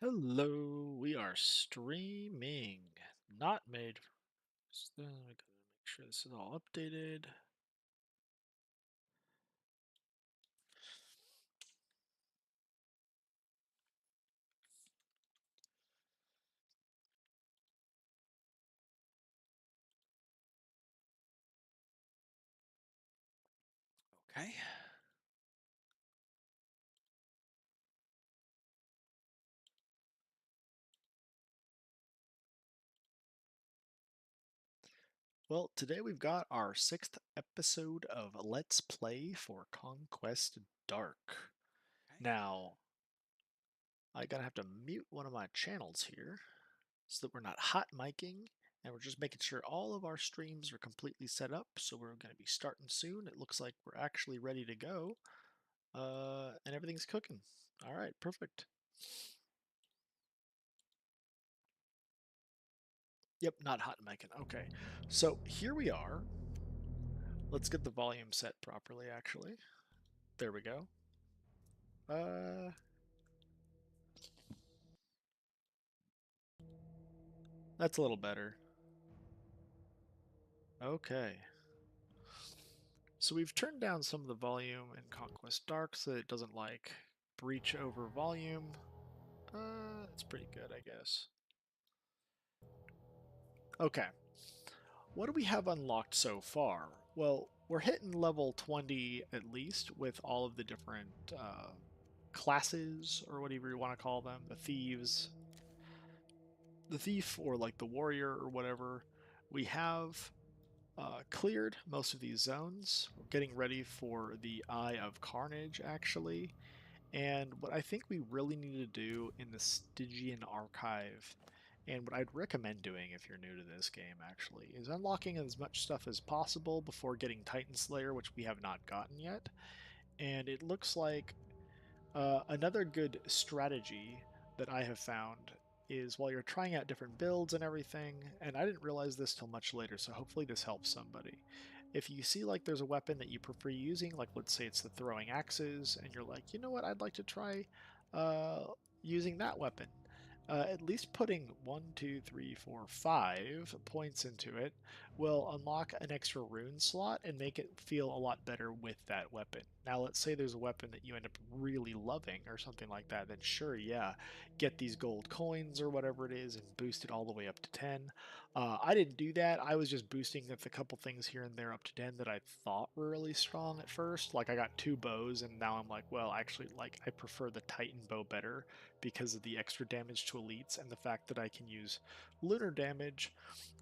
Hello, we are streaming. Not made. Let me make sure this is all updated. Okay. Well, today we've got our 6th episode of Let's Play for Conquest Dark. Now, I'm gonna have to mute one of my channels here so that we're not hot micing, and we're just making sure all of our streams are completely set up. So we're gonna be starting soon. It looks like we're actually ready to go, and everything's cooking. All right, perfect. Yep, not hot micing. Okay, so here we are. Let's get the volume set properly, actually. There we go. Uh, that's a little better. Okay. So we've turned down some of the volume in Conquest Dark so that it doesn't, like, breach over volume. That's pretty good, I guess. Okay. What do we have unlocked so far? Well, we're hitting level 20 at least with all of the different classes, or whatever you want to call them, the thief or like the warrior or whatever. We have cleared most of these zones. We're getting ready for the Eye of Carnage, actually. And what I think we really need to do in the Stygian Archive, and what I'd recommend doing if you're new to this game, actually, is unlocking as much stuff as possible before getting Titan Slayer, which we have not gotten yet. And it looks like another good strategy that I have found is while you're trying out different builds and everything, and I didn't realize this till much later, so hopefully this helps somebody. If you see like there's a weapon that you prefer using, like let's say it's the throwing axes, and you're like, you know what, I'd like to try uh, using that weapon. At least putting 1, 2, 3, 4, 5 points into it will unlock an extra rune slot and make it feel a lot better with that weapon. Now, let's say there's a weapon that you end up really loving or something like that, then sure, yeah, get these gold coins or whatever it is and boost it all the way up to 10. I didn't do that. I was just boosting with a couple things here and there up to 10 that I thought were really strong at first. Like I got two bows, and now I'm like, well, actually, like I prefer the Titan bow better because of the extra damage to elites and the fact that I can use lunar damage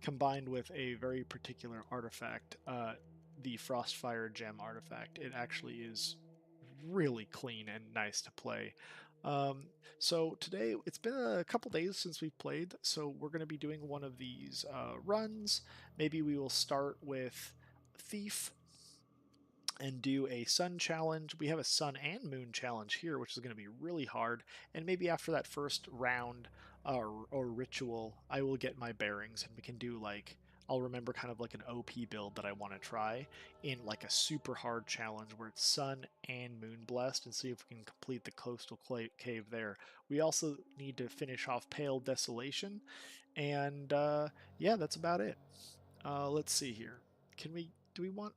combined with a very particular artifact, the Frostfire Gem artifact. It actually is really clean and nice to play. Um, so today, it's been a couple days since we've played, so we're going to be doing one of these runs. Maybe we will start with Thief and do a sun challenge. We have a sun and moon challenge here, which is going to be really hard. And maybe after that first round or ritual, I will get my bearings and we can do like, I'll remember kind of like an OP build that I want to try in like a super hard challenge where it's sun and moon blessed, and see if we can complete the coastal cave there. We also need to finish off Pale Desolation, and yeah, that's about it. Let's see here. Do we want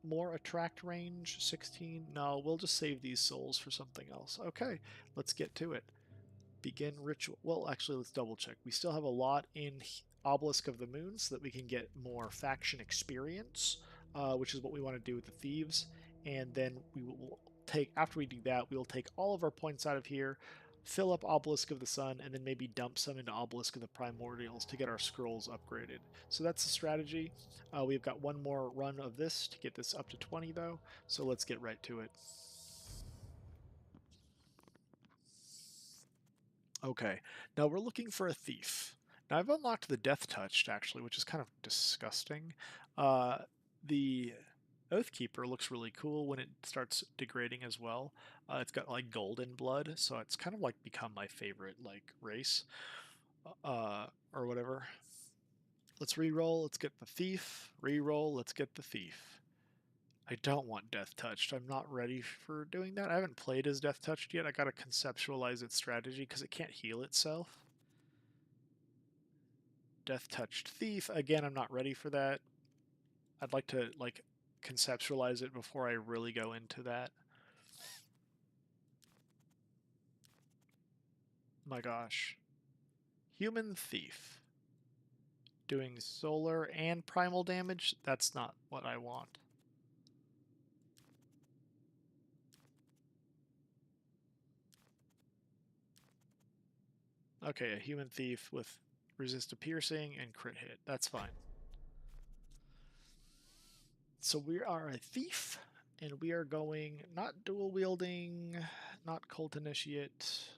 more attract range? 16? No, we'll just save these souls for something else. Okay, let's get to it. Begin ritual. Well, actually, let's double check. We still have a lot in Obelisk of the Moon so that we can get more faction experience, which is what we want to do with the thieves. And then we will take, after we do that, we will take all of our points out of here, fill up Obelisk of the Sun, and then maybe dump some into Obelisk of the Primordials to get our scrolls upgraded. So that's the strategy. We've got one more run of this to get this up to 20, though, so let's get right to it. Okay, now we're looking for a thief. Now I've unlocked the Death Touched, actually, which is kind of disgusting. The Oathkeeper looks really cool when it starts degrading as well. It's got like golden blood, so it's kind of like become my favorite like race, or whatever. Let's re-roll. Let's get the thief. Re-roll. Let's get the thief. I don't want Death Touched. I'm not ready for doing that. I haven't played as Death Touched yet. I gotta conceptualize its strategy because it can't heal itself. Death Touched Thief. Again, I'm not ready for that. I'd like to like conceptualize it before I really go into that. My gosh. Human Thief. Doing solar and primal damage? That's not what I want. Okay, a Human Thief with resist to piercing and crit hit. That's fine. So we are a thief, and we are going not dual wielding, not cult initiate.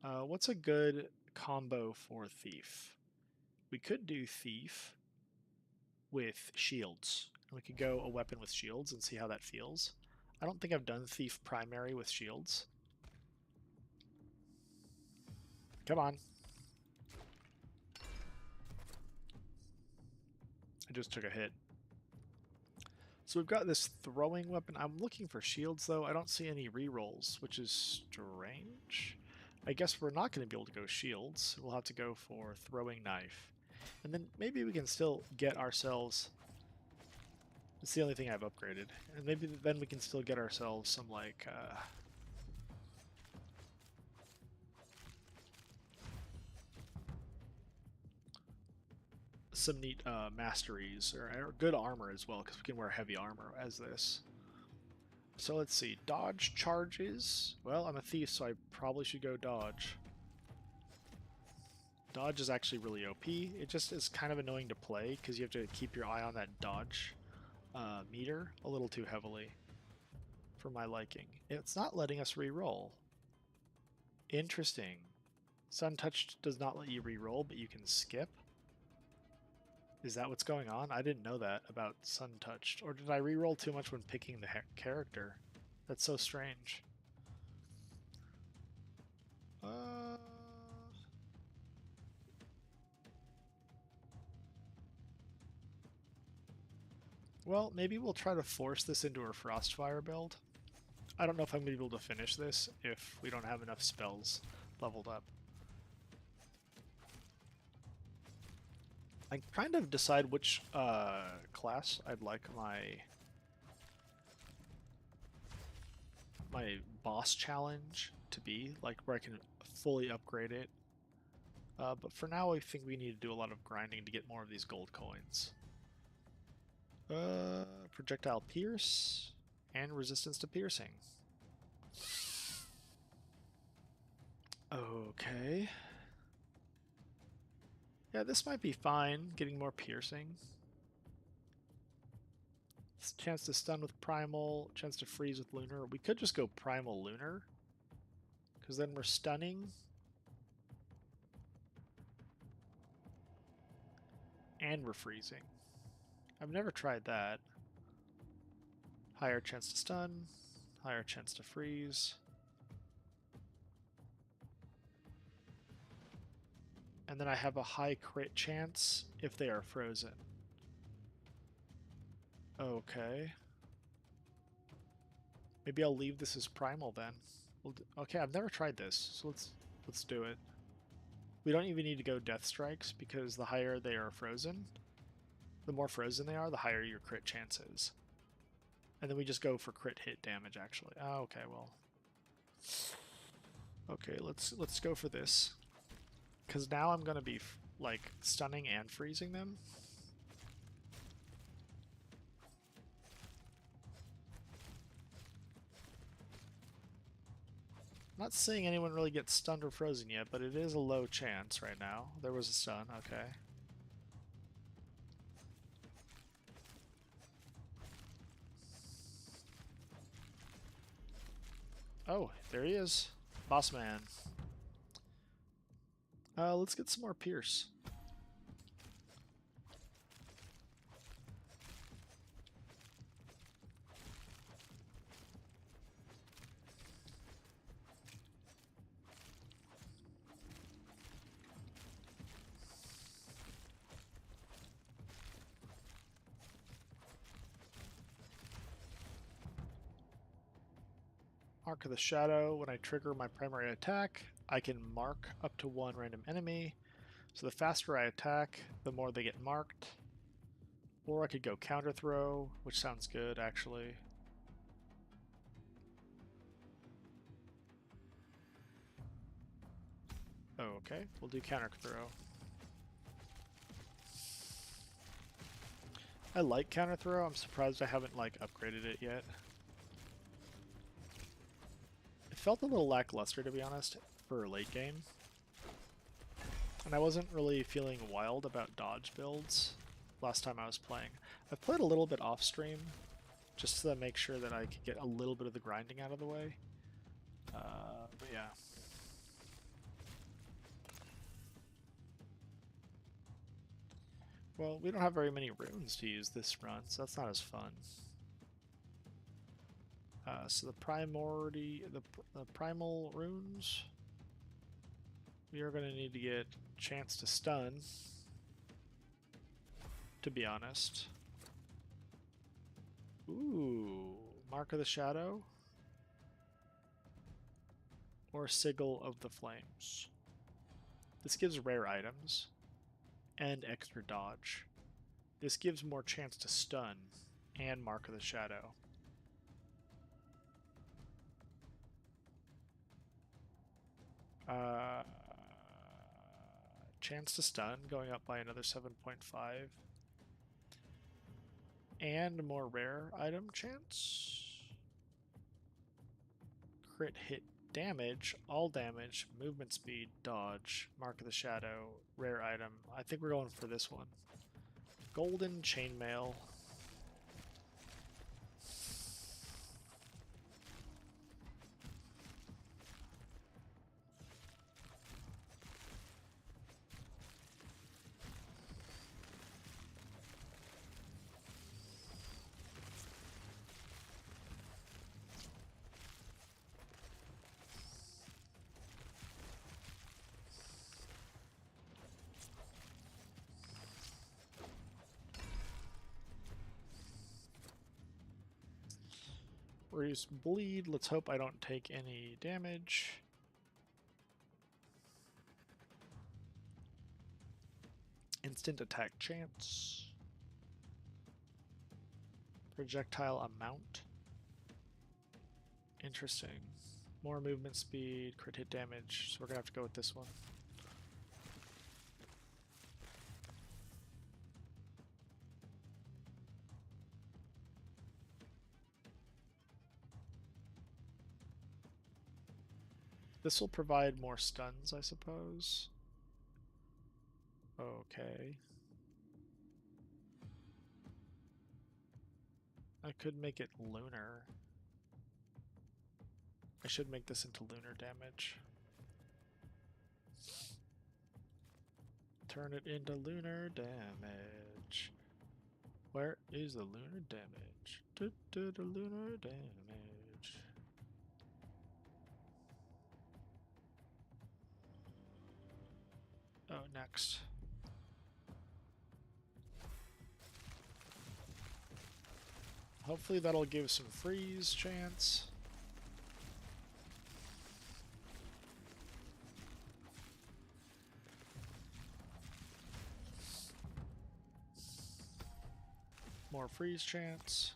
What's a good combo for thief? We could do thief with shields. We could go a weapon with shields and see how that feels. I don't think I've done thief primary with shields. Come on. I just took a hit. So we've got this throwing weapon. I'm looking for shields, though. I don't see any rerolls, which is strange. I guess we're not going to be able to go shields. We'll have to go for throwing knife. And then maybe we can still get ourselves... It's the only thing I've upgraded. And maybe then we can still get ourselves some, like... some neat masteries, or good armor as well, because we can wear heavy armor as this. So let's see, dodge charges. Well, I'm a thief, so I probably should go dodge. Dodge is actually really OP. It just is kind of annoying to play, because you have to keep your eye on that dodge meter a little too heavily for my liking. It's not letting us re-roll. Interesting. Sun Touched does not let you re-roll, but you can skip. Is that what's going on? I didn't know that about Sun Touched. Or did I reroll too much when picking the character? That's so strange. Well, maybe we'll try to force this into our Frostfire build. I don't know if I'm going to be able to finish this if we don't have enough spells leveled up. I kind of decide which class I'd like my boss challenge to be, like where I can fully upgrade it. But for now, I think we need to do a lot of grinding to get more of these gold coins. Projectile pierce and resistance to piercing. Okay. Yeah, this might be fine, getting more piercing. Chance to stun with primal, chance to freeze with lunar. We could just go primal lunar, because then we're stunning. And we're freezing. I've never tried that. Higher chance to stun, higher chance to freeze. And then I have a high crit chance if they are frozen. Okay. Maybe I'll leave this as primal then. Okay, I've never tried this, so let's do it. We don't even need to go death strikes because the higher they are frozen, the more frozen they are, the higher your crit chance is. And then we just go for crit hit damage actually. Oh, okay, well. Okay, let's go for this. Cuz now I'm going to be like stunning and freezing them. Not seeing anyone really get stunned or frozen yet, but it is a low chance right now. There was a stun, okay. Oh, there he is. Boss man. Let's get some more pierce. Mark of the Shadow. When I trigger my primary attack, I can mark up to one random enemy. So the faster I attack, the more they get marked. Or I could go counter throw, which sounds good actually. Oh, okay, we'll do counter throw. I like counter throw. I'm surprised I haven't like upgraded it yet. It felt a little lackluster, to be honest, for late game. And I wasn't really feeling wild about dodge builds last time I was playing. I've played a little bit off stream, just to make sure that I could get a little bit of the grinding out of the way. But yeah. Well, we don't have very many runes to use this run, so that's not as fun. So the primal runes, we are going to need to get chance to stun, to be honest. Ooh, Mark of the Shadow or Sigil of the Flames. This gives rare items and extra dodge. This gives more chance to stun and Mark of the Shadow. Chance to stun going up by another 7.5. And more rare item chance. Crit hit damage, all damage, movement speed, dodge, Mark of the Shadow, rare item. I think we're going for this one. Golden Chainmail. Reduce bleed. Let's hope I don't take any damage. Instant attack chance. Projectile amount. Interesting. More movement speed, crit hit damage, so we're gonna have to go with this one. This will provide more stuns, I suppose. Okay. I could make it lunar. I should make this into lunar damage. Turn it into lunar damage. Where is the lunar damage? The lunar damage. Oh, next. Hopefully that'll give some freeze chance. More freeze chance.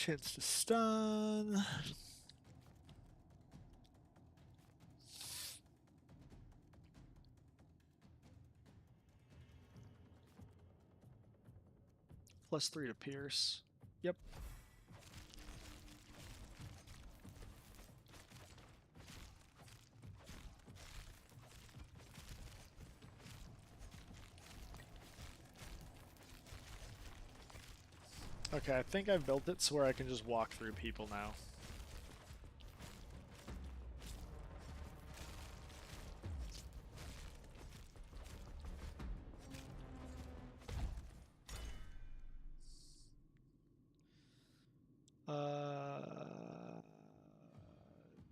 Chance to stun. +3 to pierce. Yep. Okay, I think I've built it so where I can just walk through people now.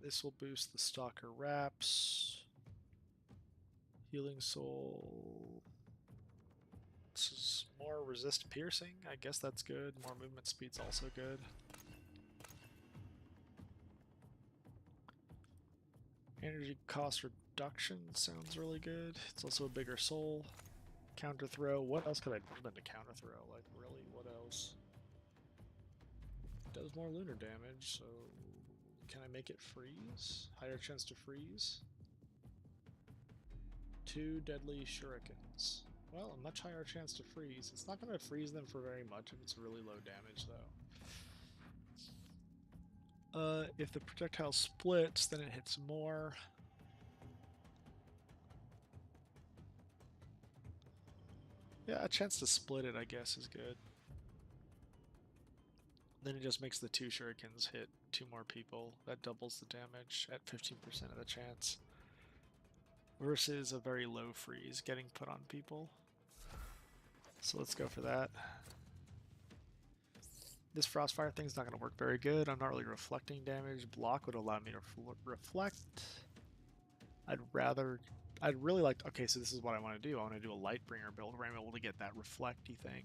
This will boost the Stalker Wraps. Healing Soul. This is more resist piercing. I guess that's good. More movement speed's also good. Energy cost reduction sounds really good. It's also a bigger soul. Counter throw. What else could I build into counter throw? Like, really? What else? It does more lunar damage, so can I make it freeze? Higher chance to freeze? 2 deadly shurikens. Well, a much higher chance to freeze. It's not going to freeze them for very much if it's really low damage, though. If the projectile splits, then it hits more. Yeah, a chance to split it, I guess, is good. Then it just makes the 2 shurikens hit 2 more people. That doubles the damage at 15% of the chance. Versus a very low freeze getting put on people. So let's go for that. This Frostfire thing's not going to work very good. I'm not really reflecting damage. Block would allow me to reflect. I'd really like to, okay, so this is what I want to do. I want to do a Lightbringer build where I'm able to get that reflecty thing.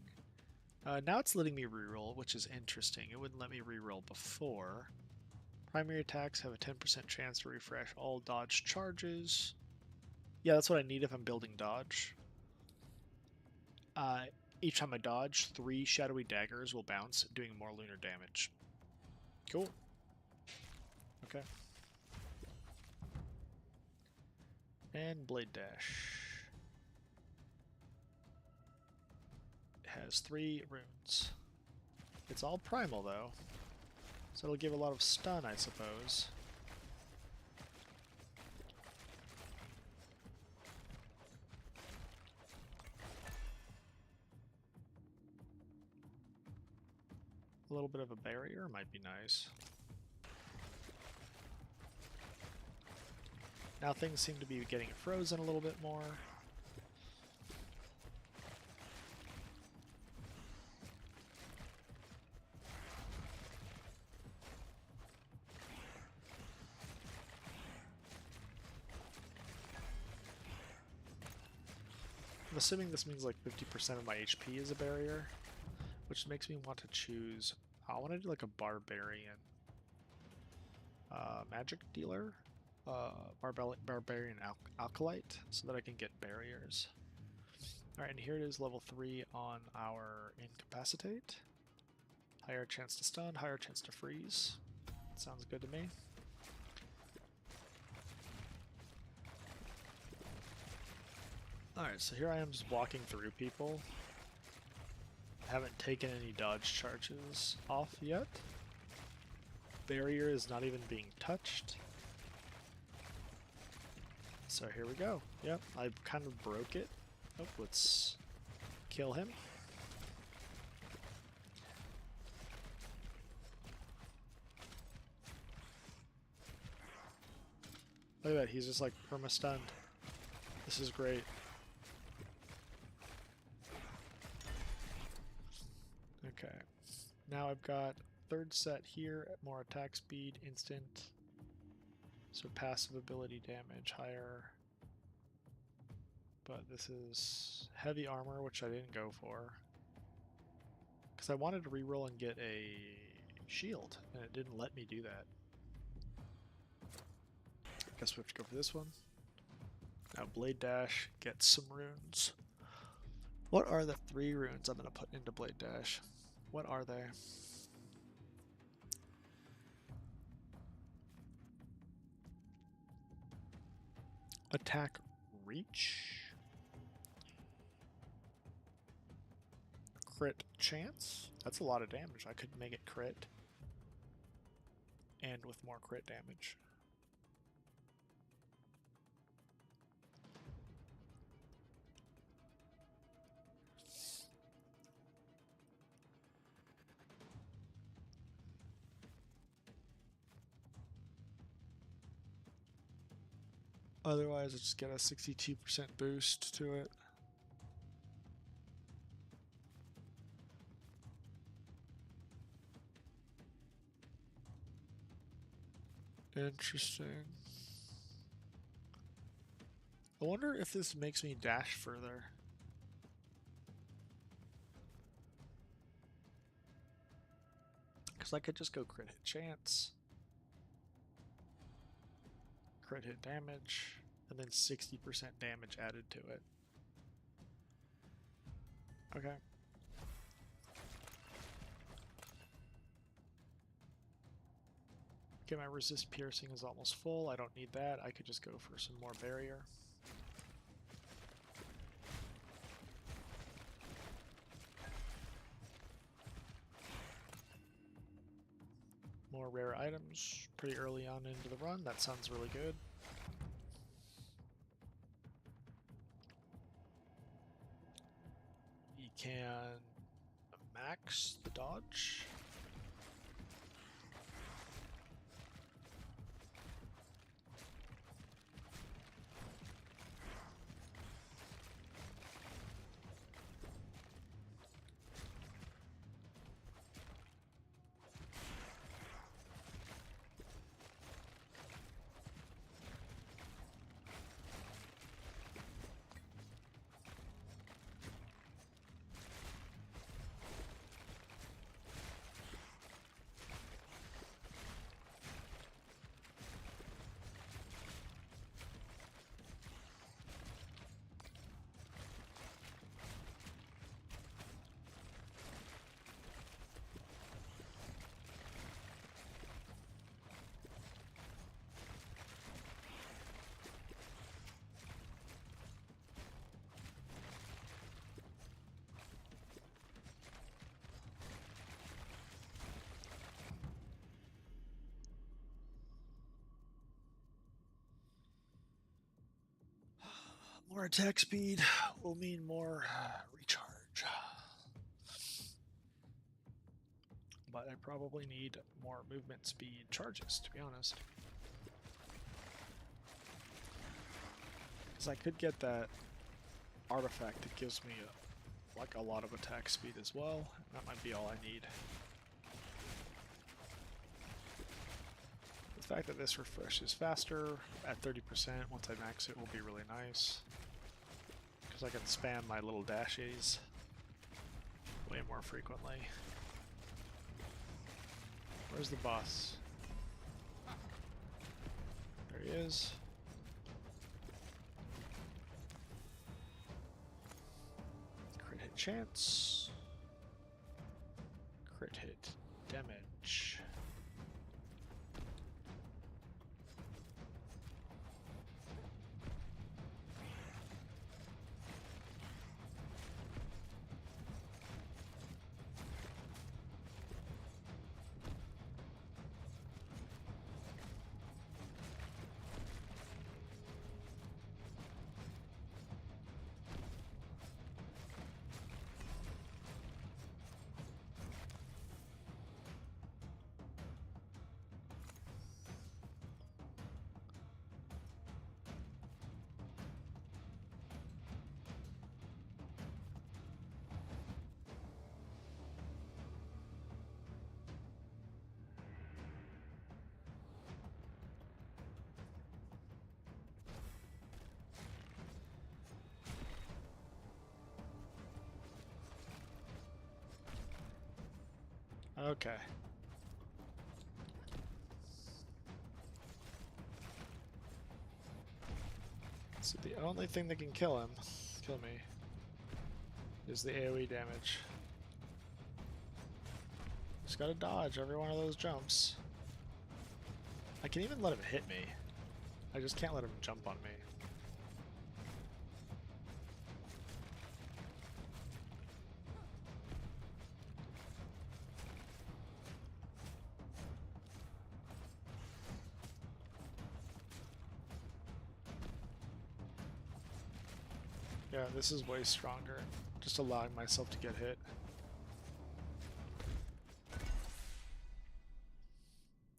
Now it's letting me reroll, which is interesting. It wouldn't let me reroll before. Primary attacks have a 10% chance to refresh all dodge charges. Yeah, that's what I need if I'm building dodge. Each time I dodge, 3 shadowy daggers will bounce, doing more lunar damage. Cool. Okay. And Blade Dash. It has 3 runes. It's all primal, though. So it'll give a lot of stun, I suppose. A little bit of a barrier might be nice. Now things seem to be getting frozen a little bit more. I'm assuming this means like 50% of my HP is a barrier, which makes me want to choose... I want to do like a barbarian magic dealer, barbarian alkalite, so that I can get barriers. Alright, and here it is, level 3 on our incapacitate. Higher chance to stun, higher chance to freeze. Sounds good to me. Alright, so here I am just walking through people. I haven't taken any dodge charges off yet. Barrier is not even being touched. So here we go. Yep, I kind of broke it. Oh, let's kill him. Look at that, he's just like perma-stunned. This is great. Okay, now I've got third set here, more attack speed, instant. So passive ability damage higher. But this is heavy armor, which I didn't go for. Because I wanted to reroll and get a shield, and it didn't let me do that. Guess we have to go for this one. Now Blade Dash, get some runes. What are the 3 runes I'm going to put into Blade Dash? What are they? Attack reach. Crit chance. That's a lot of damage. I could make it crit. And with more crit damage. Otherwise, I just get a 62% boost to it. Interesting. I wonder if this makes me dash further. Because I could just go crit hit chance, crit hit damage, and then 60% damage added to it. Okay. Okay, my resist piercing is almost full. I don't need that. I could just go for some more barrier. More rare items pretty early on into the run. That sounds really good. You can max the dodge. More attack speed will mean more recharge. But I probably need more movement speed charges, to be honest. Because I could get that artifact that gives me like a lot of attack speed as well. That might be all I need. The fact that this refreshes faster at 30% once I max it will be really nice. Because I can spam my little dashes way more frequently. Where's the boss? There he is. Crit hit chance. Crit hit damage. Okay. So the only thing that can kill me, is the AoE damage. Just gotta dodge every one of those jumps. I can even let him hit me. I just can't let him jump on me. Yeah, this is way stronger. Just allowing myself to get hit.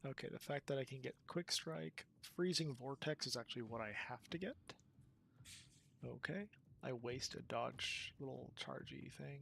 Okay, the fact that I can get Quick Strike, Freezing Vortex is actually what I have to get. Okay, I waste a dodge little chargey thing.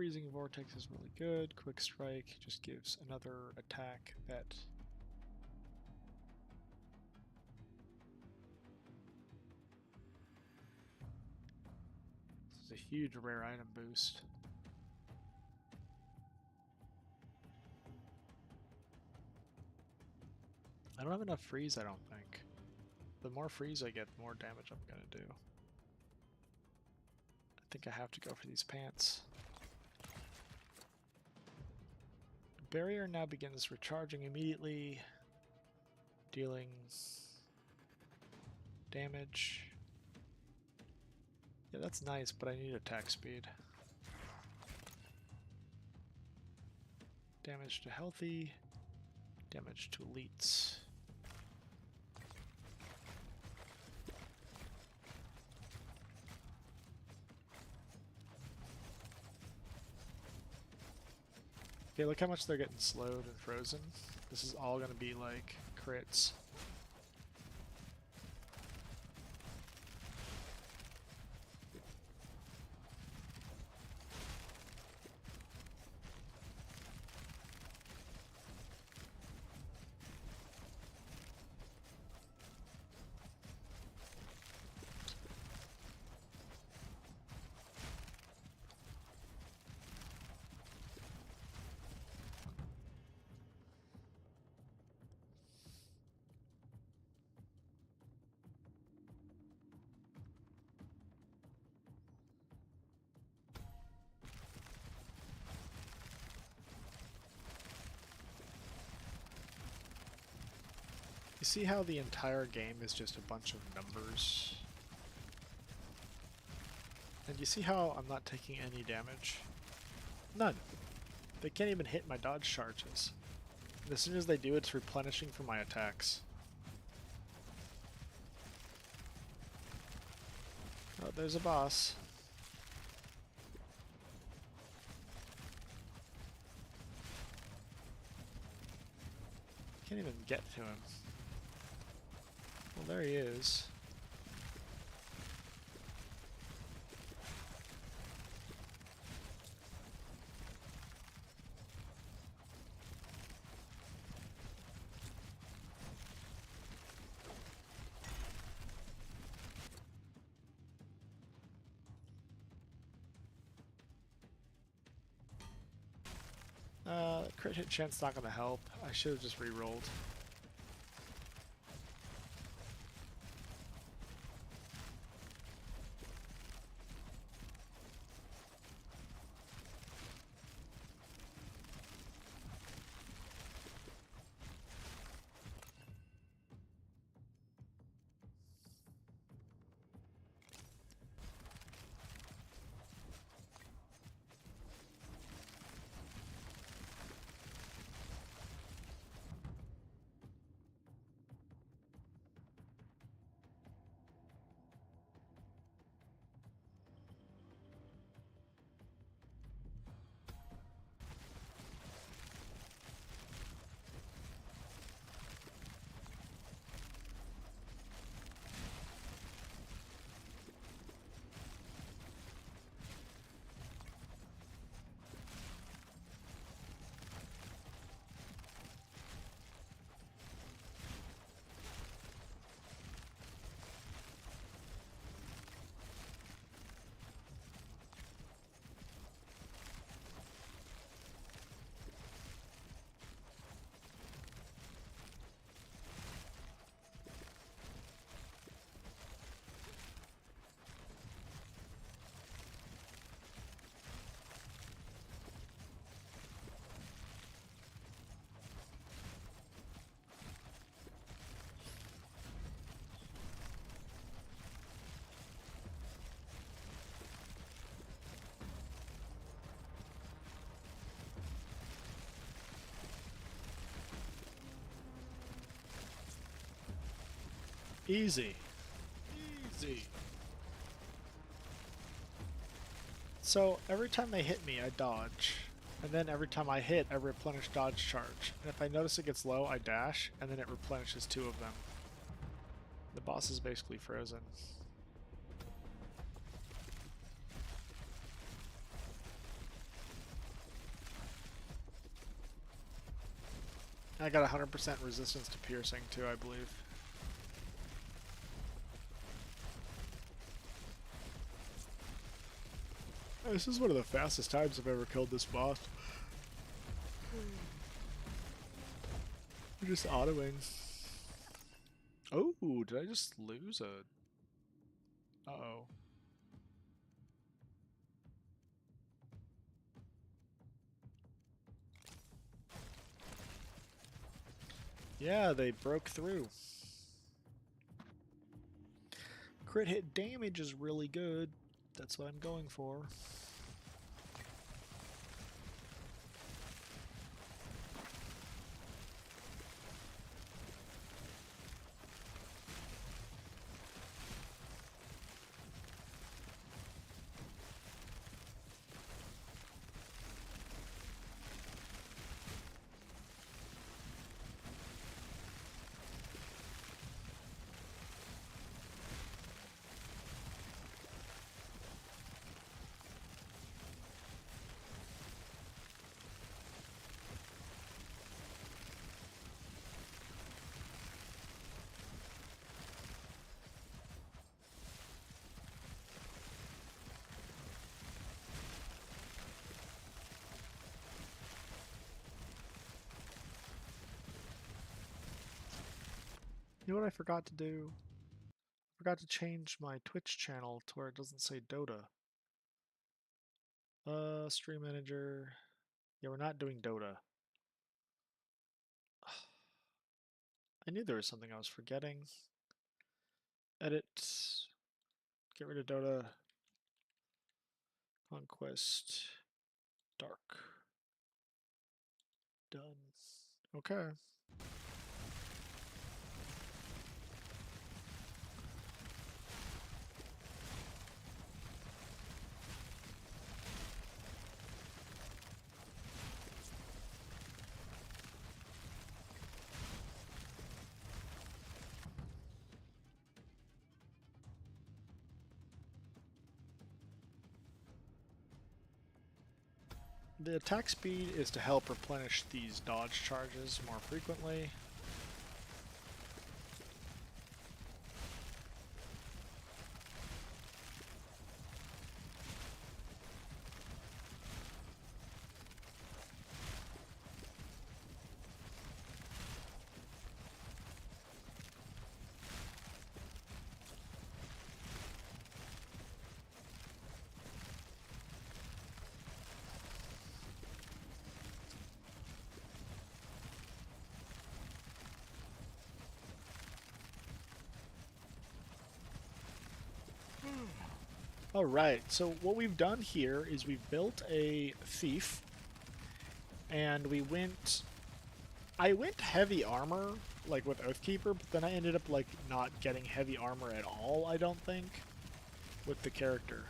Freezing Vortex is really good. Quick Strike just gives another attack that... This is a huge rare item boost. I don't have enough freeze, I don't think. The more freeze I get, the more damage I'm gonna do. I think I have to go for these pants. Barrier now begins recharging immediately, dealing damage. Yeah, that's nice, but I need attack speed. Damage to healthy, damage to elites. Okay, look how much they're getting slowed and frozen. This is all gonna be like crits. You see how the entire game is just a bunch of numbers? And you see how I'm not taking any damage? None. They can't even hit my dodge charges. And as soon as they do, it's replenishing for my attacks. Oh, there's a boss. Can't even get to him. Well, there he is. Crit hit chance not gonna help. I should have just re-rolled. Easy. Easy. So every time they hit me, I dodge. And then every time I hit, I replenish dodge charge. And if I notice it gets low, I dash, and then it replenishes 2 of them. The boss is basically frozen. I got 100% resistance to piercing too, I believe. This is one of the fastest times I've ever killed this boss. We're just autoing. Oh, did I just lose a... Uh-oh. Yeah, they broke through. Crit hit damage is really good. That's what I'm going for. You know what I forgot to do? I forgot to change my Twitch channel to where it doesn't say Dota. Stream manager. Yeah, we're not doing Dota. I knew there was something I was forgetting. Edit. Get rid of Dota. Conquest. Dark. Done. Okay. The attack speed is to help replenish these dodge charges more frequently. Alright, so what we've done here is we've built a thief, and I went heavy armor, like with Oathkeeper, but then I ended up like not getting heavy armor at all, I don't think, with the character.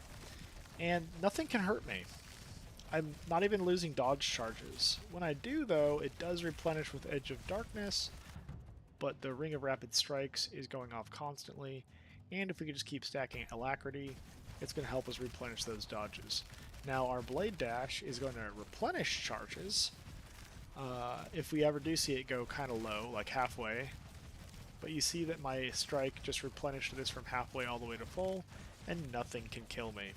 And nothing can hurt me. I'm not even losing dodge charges. When I do, though, it does replenish with Edge of Darkness, but the Ring of Rapid Strikes is going off constantly, and if we could just keep stacking Alacrity, it's going to help us replenish those dodges. Now, our Blade Dash is going to replenish charges, if we ever do see it go kind of low, like halfway. But you see that my strike just replenished this from halfway all the way to full, and nothing can kill me.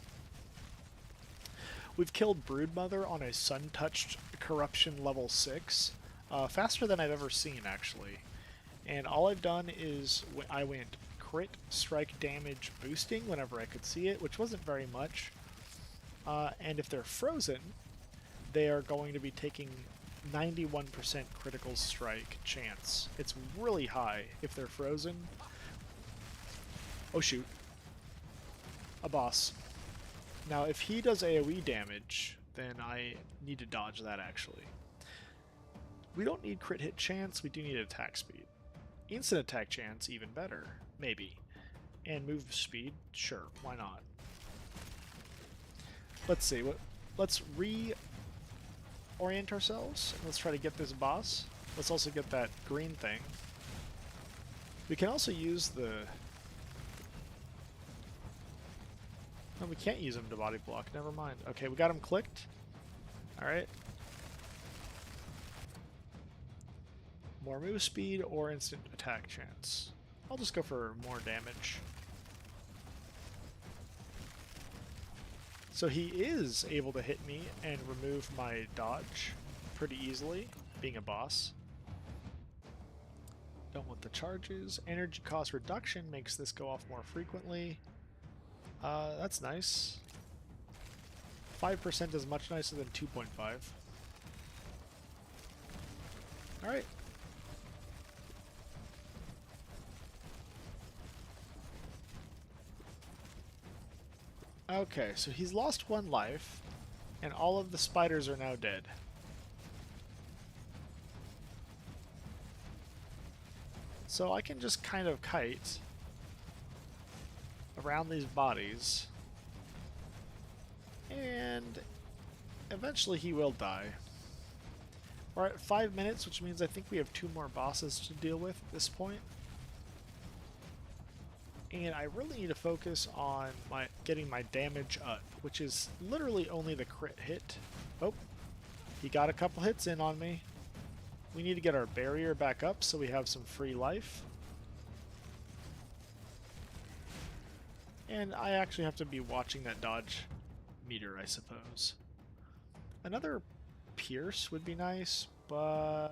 We've killed Broodmother on a Sun-Touched Corruption level 6, faster than I've ever seen, actually. And all I've done is I went crit strike damage boosting whenever I could see it, which wasn't very much. And if they're frozen, they are going to be taking 91% critical strike chance. It's really high if they're frozen. Oh shoot. A boss. Now if he does AoE damage, then I need to dodge that actually. We don't need crit hit chance, we do need attack speed. Instant attack chance, even better. Maybe. And move speed? Sure, why not? Let's see. Let's reorient ourselves. Let's try to get this boss. Let's also get that green thing. We can also use the... No, we can't use him to body block. Never mind. Okay, we got him clicked. Alright. More move speed or instant attack chance. I'll just go for more damage. So he is able to hit me and remove my dodge pretty easily, being a boss. Don't want the charges. Energy cost reduction makes this go off more frequently. That's nice. 5% is much nicer than 2.5. Alright. Okay, so he's lost 1 life, and all of the spiders are now dead. So I can just kind of kite around these bodies, and eventually he will die. We're at 5 minutes, which means I think we have 2 more bosses to deal with at this point. And I really need to focus on getting my damage up, which is literally only the crit hit. Oh, he got a couple hits in on me. We need to get our barrier back up so we have some free life. And I actually have to be watching that dodge meter, I suppose. Another pierce would be nice, but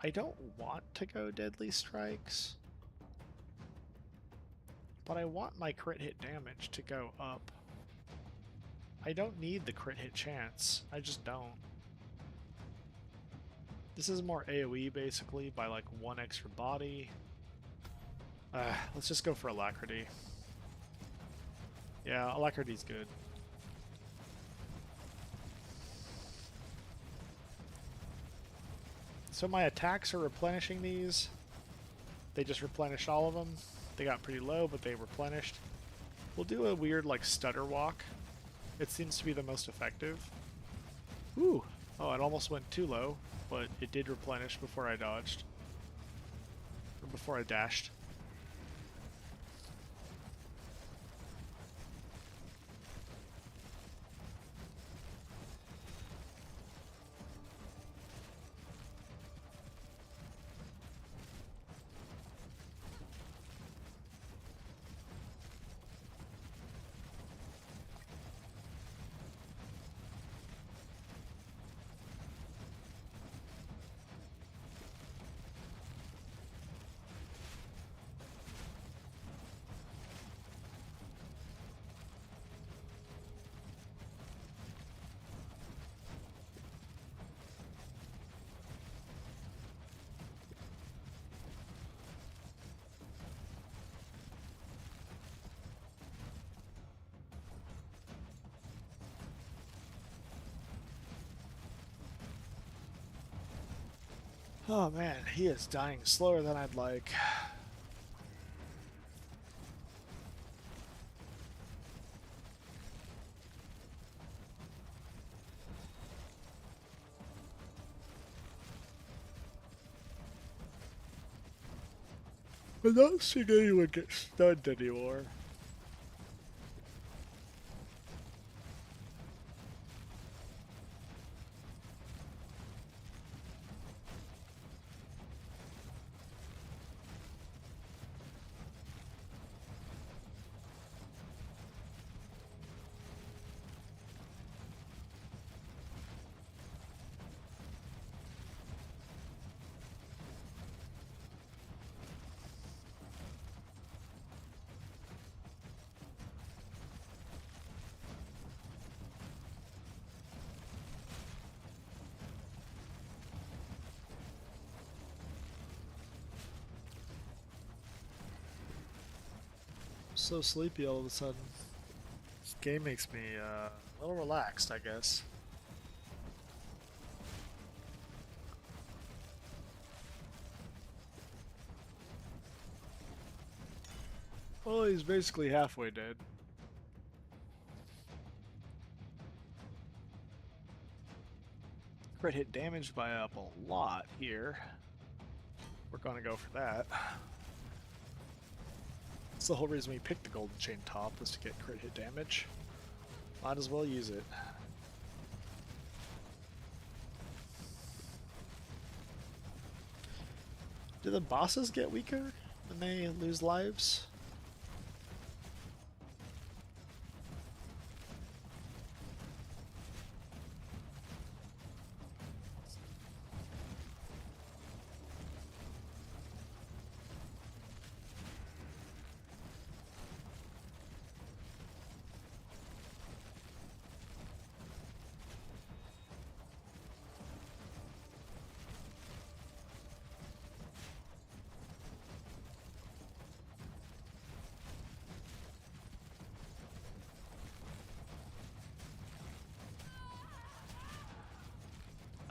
I don't want to go deadly strikes. But I want my crit hit damage to go up. I don't need the crit hit chance. I just don't. This is more AoE basically by like 1 extra body. Let's just go for Alacrity. Yeah, Alacrity's good. So my attacks are replenishing these. They just replenished all of them. They got pretty low, but they replenished. We'll do a weird, like, stutter walk. It seems to be the most effective. Ooh! Oh, it almost went too low, but it did replenish before I dodged. Or before I dashed. Oh man, he is dying slower than I'd like. I'm not seeing anyone get stunned anymore. So sleepy all of a sudden. This game makes me a little relaxed, I guess. Well, he's basically halfway dead. Crit hit damage by up a lot here. We're gonna go for that. That's the whole reason we picked the golden chain top, was to get crit hit damage. Might as well use it. Do the bosses get weaker when they lose lives?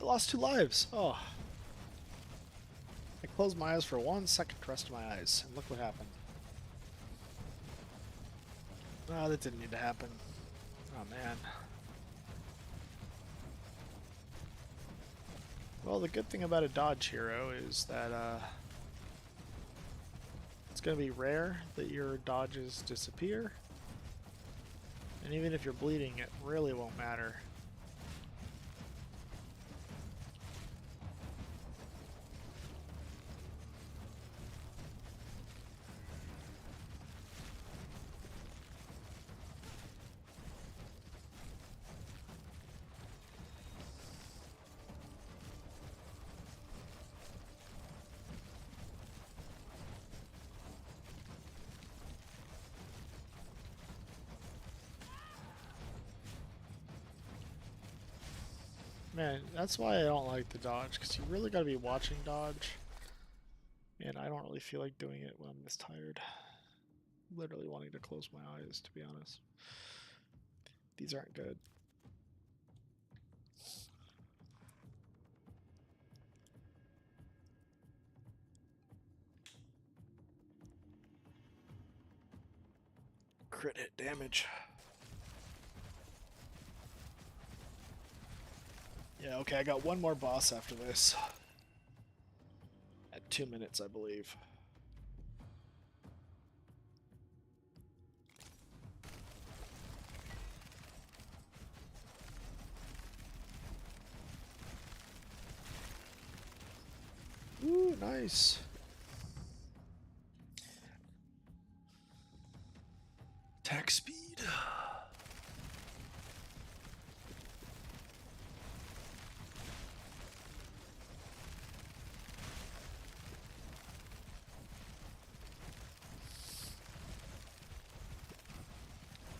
I lost 2 lives. Oh. I closed my eyes for 1 second to rest my eyes, and look what happened. Oh, that didn't need to happen. Oh, man. Well, the good thing about a dodge hero is that it's going to be rare that your dodges disappear. And even if you're bleeding, it really won't matter. Man, that's why I don't like the dodge, because you really gotta be watching dodge. And I don't really feel like doing it when I'm this tired. Literally wanting to close my eyes, to be honest. These aren't good. Crit hit damage. Yeah, okay, I got 1 more boss after this. At 2 minutes, I believe. Ooh, nice. Attack speed.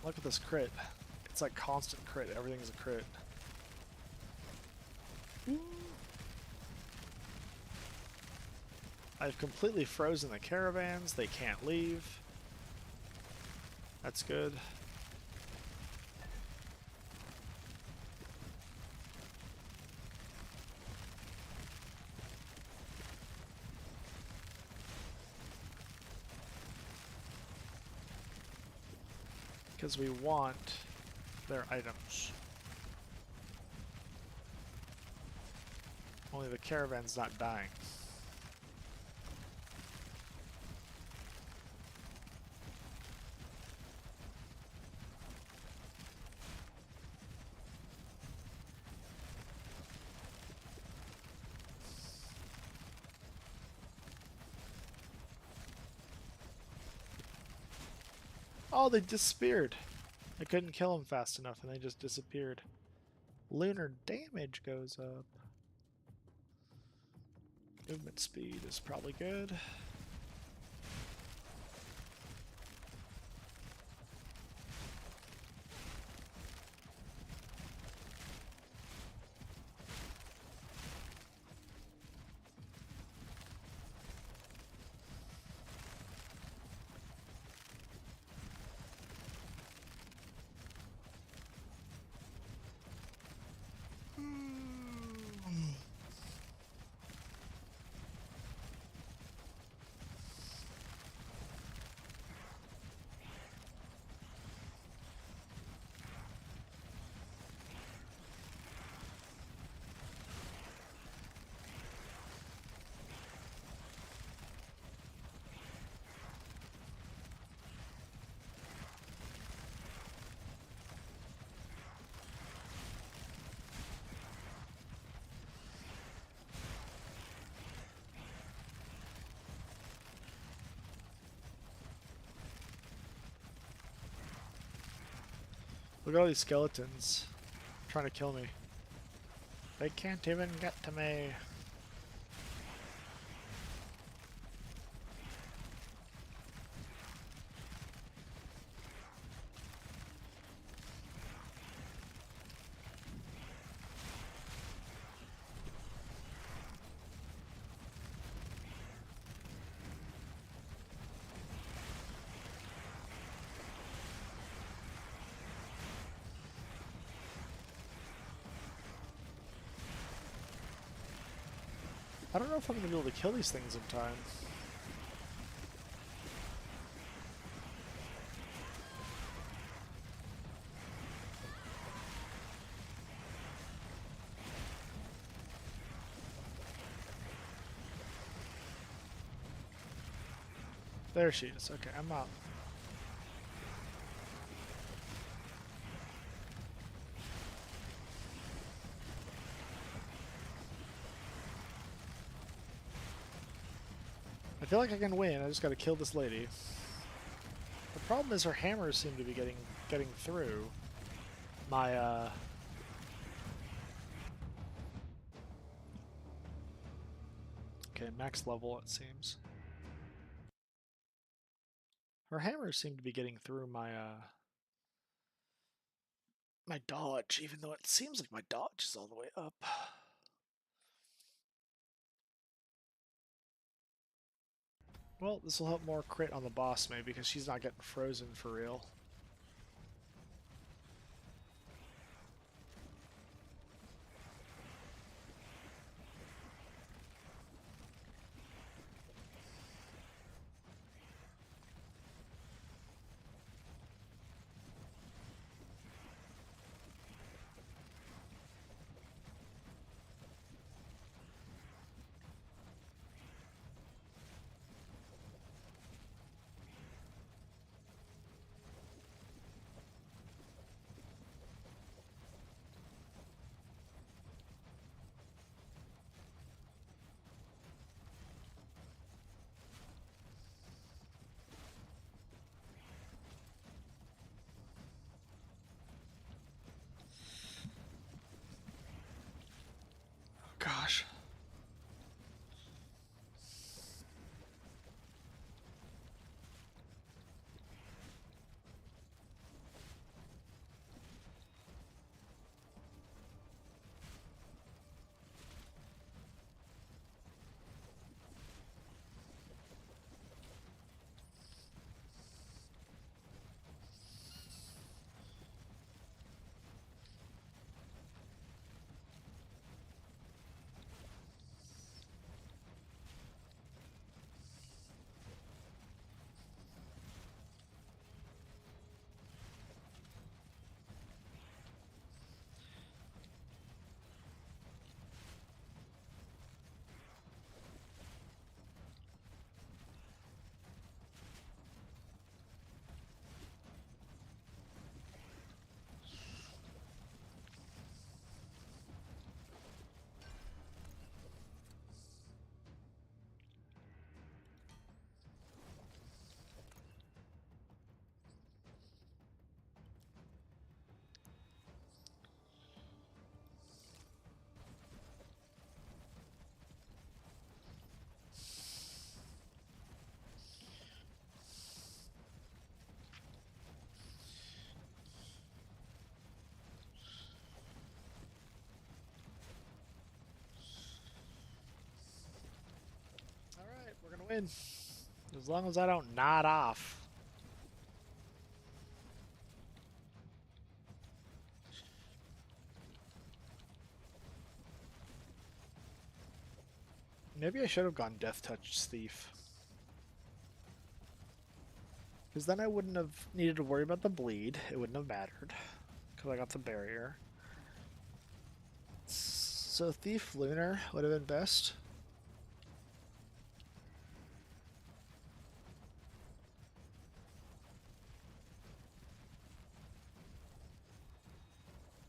Look at this crit. It's like constant crit. Everything's a crit. Ooh. I've completely frozen the caravans. They can't leave. That's good. Because we want their items. Only the caravan's not dying. Oh, they disappeared. I couldn't kill them fast enough and they just disappeared. Lunar damage goes up. Movement speed is probably good. Look at all these skeletons trying to kill me. They can't even get to me. I don't know if I'm going to be able to kill these things in time. There she is. Okay, I'm out. I feel like I can win. I just got to kill this lady. The problem is her hammers seem to be getting through my Okay, max level it seems. Her hammers seem to be getting through my dodge, even though it seems like my dodge is all the way up. Well, this will help more crit on the boss maybe because she's not getting frozen for real. Gosh. Alright, we're gonna win. As long as I don't nod off. Maybe I should have gone Death Touch Thief. Because then I wouldn't have needed to worry about the bleed. It wouldn't have mattered. Because I got the barrier. So Thief Lunar would have been best.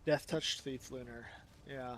Death Touch Thief Lunar. Yeah.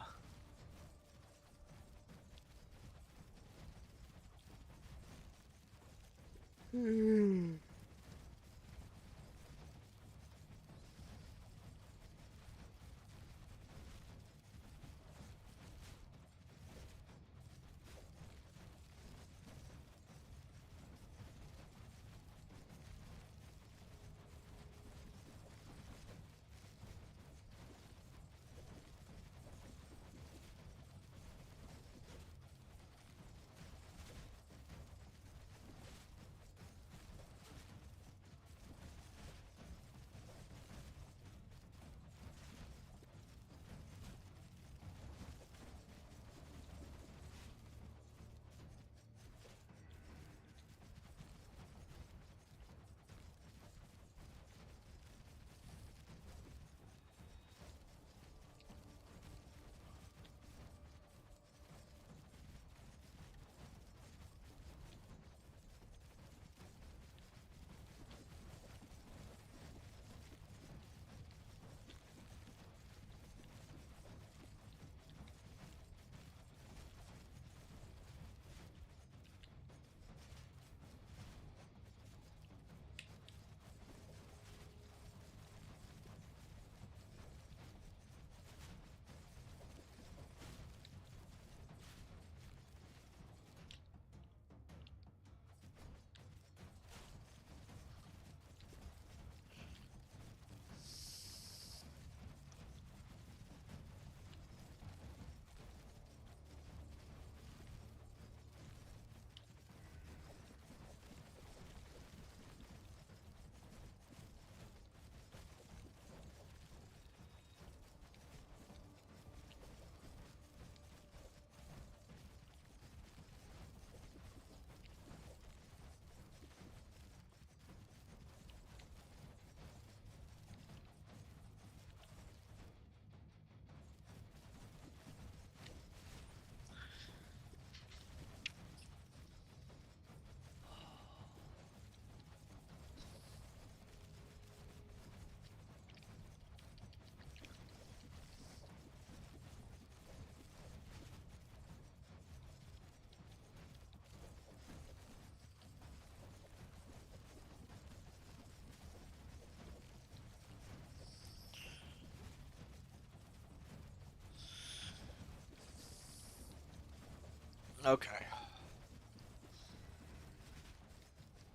Okay.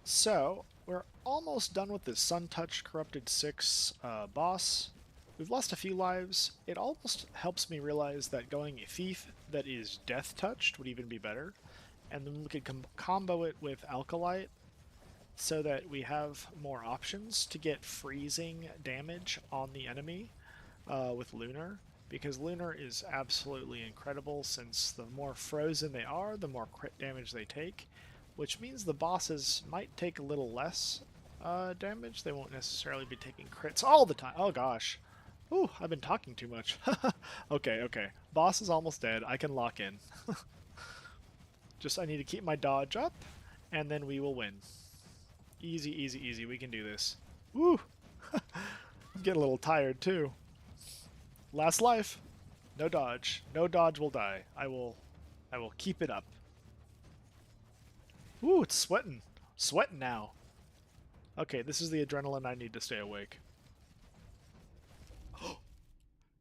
So, we're almost done with this Sun Touch Corrupted 6 boss. We've lost a few lives. It almost helps me realize that going a thief that is death touched would even be better. And then we could combo it with Alkalite so that we have more options to get freezing damage on the enemy with Lunar. Because Lunar is absolutely incredible, since the more frozen they are, the more crit damage they take, which means the bosses might take a little less damage. They won't necessarily be taking crits all the time. Oh gosh. Ooh, I've been talking too much. Okay, okay. Boss is almost dead. I can lock in. Just I need to keep my dodge up, and then we will win. Easy, easy, easy. We can do this. Woo! I'm getting a little tired too. Last life. No dodge. No dodge will die. I will keep it up. Ooh, it's sweating. Sweating now. Okay, this is the adrenaline I need to stay awake.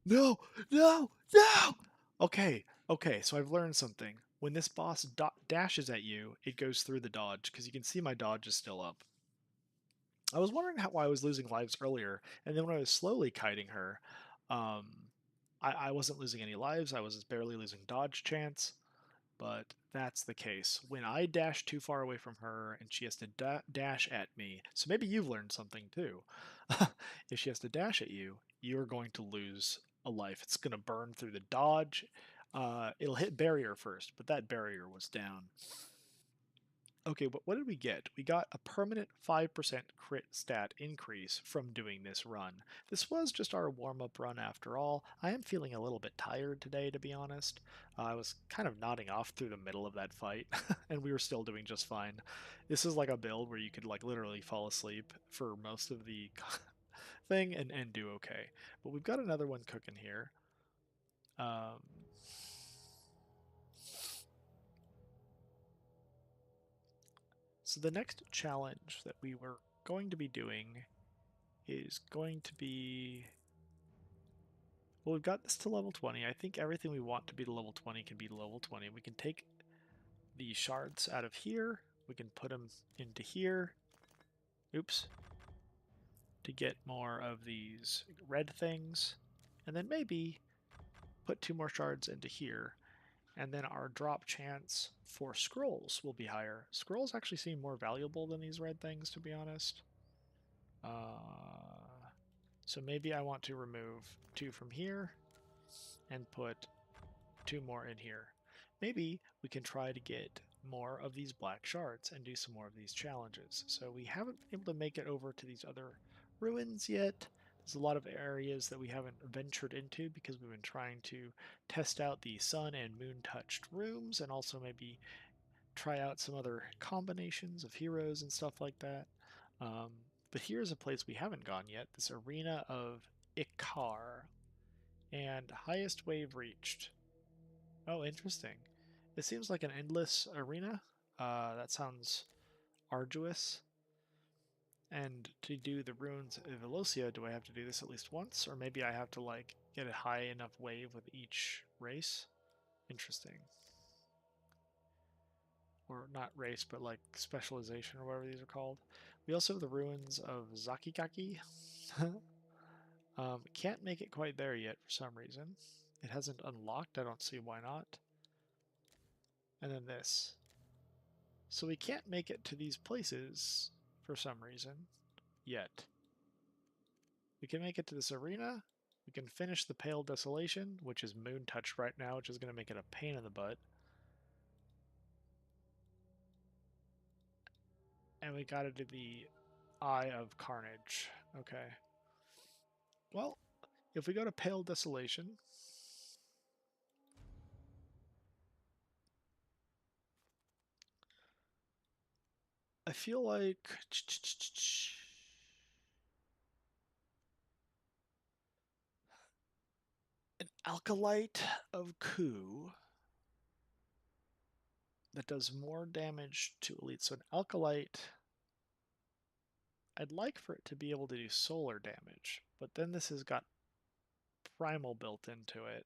No! No! No! Okay, okay, so I've learned something. When this boss dashes at you, it goes through the dodge, because you can see my dodge is still up. I was wondering why I was losing lives earlier, and then when I was slowly kiting her, um, I wasn't losing any lives. I was barely losing dodge chance, but that's the case. When I dash too far away from her and she has to dash at me, so maybe you've learned something too. If she has to dash at you, you're going to lose a life. It's going to burn through the dodge. It'll hit barrier first, but that barrier was down. Okay, but what did we get? We got a permanent 5% crit stat increase from doing this run. This was just our warm-up run after all. I am feeling a little bit tired today, to be honest. I was kind of nodding off through the middle of that fight, and we were still doing just fine. This is like a build where you could like literally fall asleep for most of the thing and do okay. But we've got another one cooking here. Um, so the next challenge that we were going to be doing is going to be... Well, we've got this to level 20. I think everything we want to be to level 20 can be to level 20. We can take the shards out of here. We can put them into here. Oops. To get more of these red things. And then maybe put 2 more shards into here. And then our drop chance for scrolls will be higher. Scrolls actually seem more valuable than these red things, to be honest. So maybe I want to remove 2 from here and put 2 more in here. Maybe we can try to get more of these black shards and do some more of these challenges. So we haven't been able to make it over to these other ruins yet. There's a lot of areas that we haven't ventured into because we've been trying to test out the sun and moon touched rooms, and also maybe try out some other combinations of heroes and stuff like that. But here's a place we haven't gone yet, this arena of Ikar, and highest wave reached. Oh, interesting. It seems like an endless arena. That sounds arduous. And to do the runes of Velocia, do I have to do this at least once? Or maybe I have to, like, get a high enough wave with each race? Interesting. Or not race, but like specialization or whatever these are called. We also have the ruins of Zakigaki. Can't make it quite there yet for some reason. It hasn't unlocked. I don't see why not. And then this. So we can't make it to these places for some reason yet. We can make it to this arena. We can finish the Pale Desolation, which is moon touched right now, which is going to make it a pain in the butt. And we gotta do the Eye of Carnage. Okay. Well, if we go to Pale Desolation, I feel like an Alkalite of Ku that does more damage to elites. So an Alkalite, I'd like for it to be able to do solar damage, but then this has got primal built into it.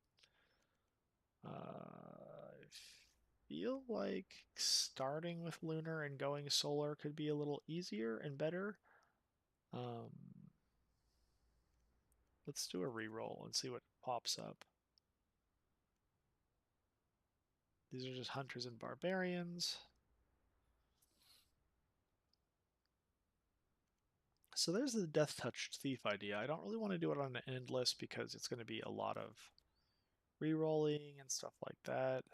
feel like starting with lunar and going solar could be a little easier and better. Um, let's do a reroll and see what pops up. These are just hunters and barbarians. So there's the Death Touch Thief idea. I don't really want to do it on an endless because it's going to be a lot of rerolling and stuff like that.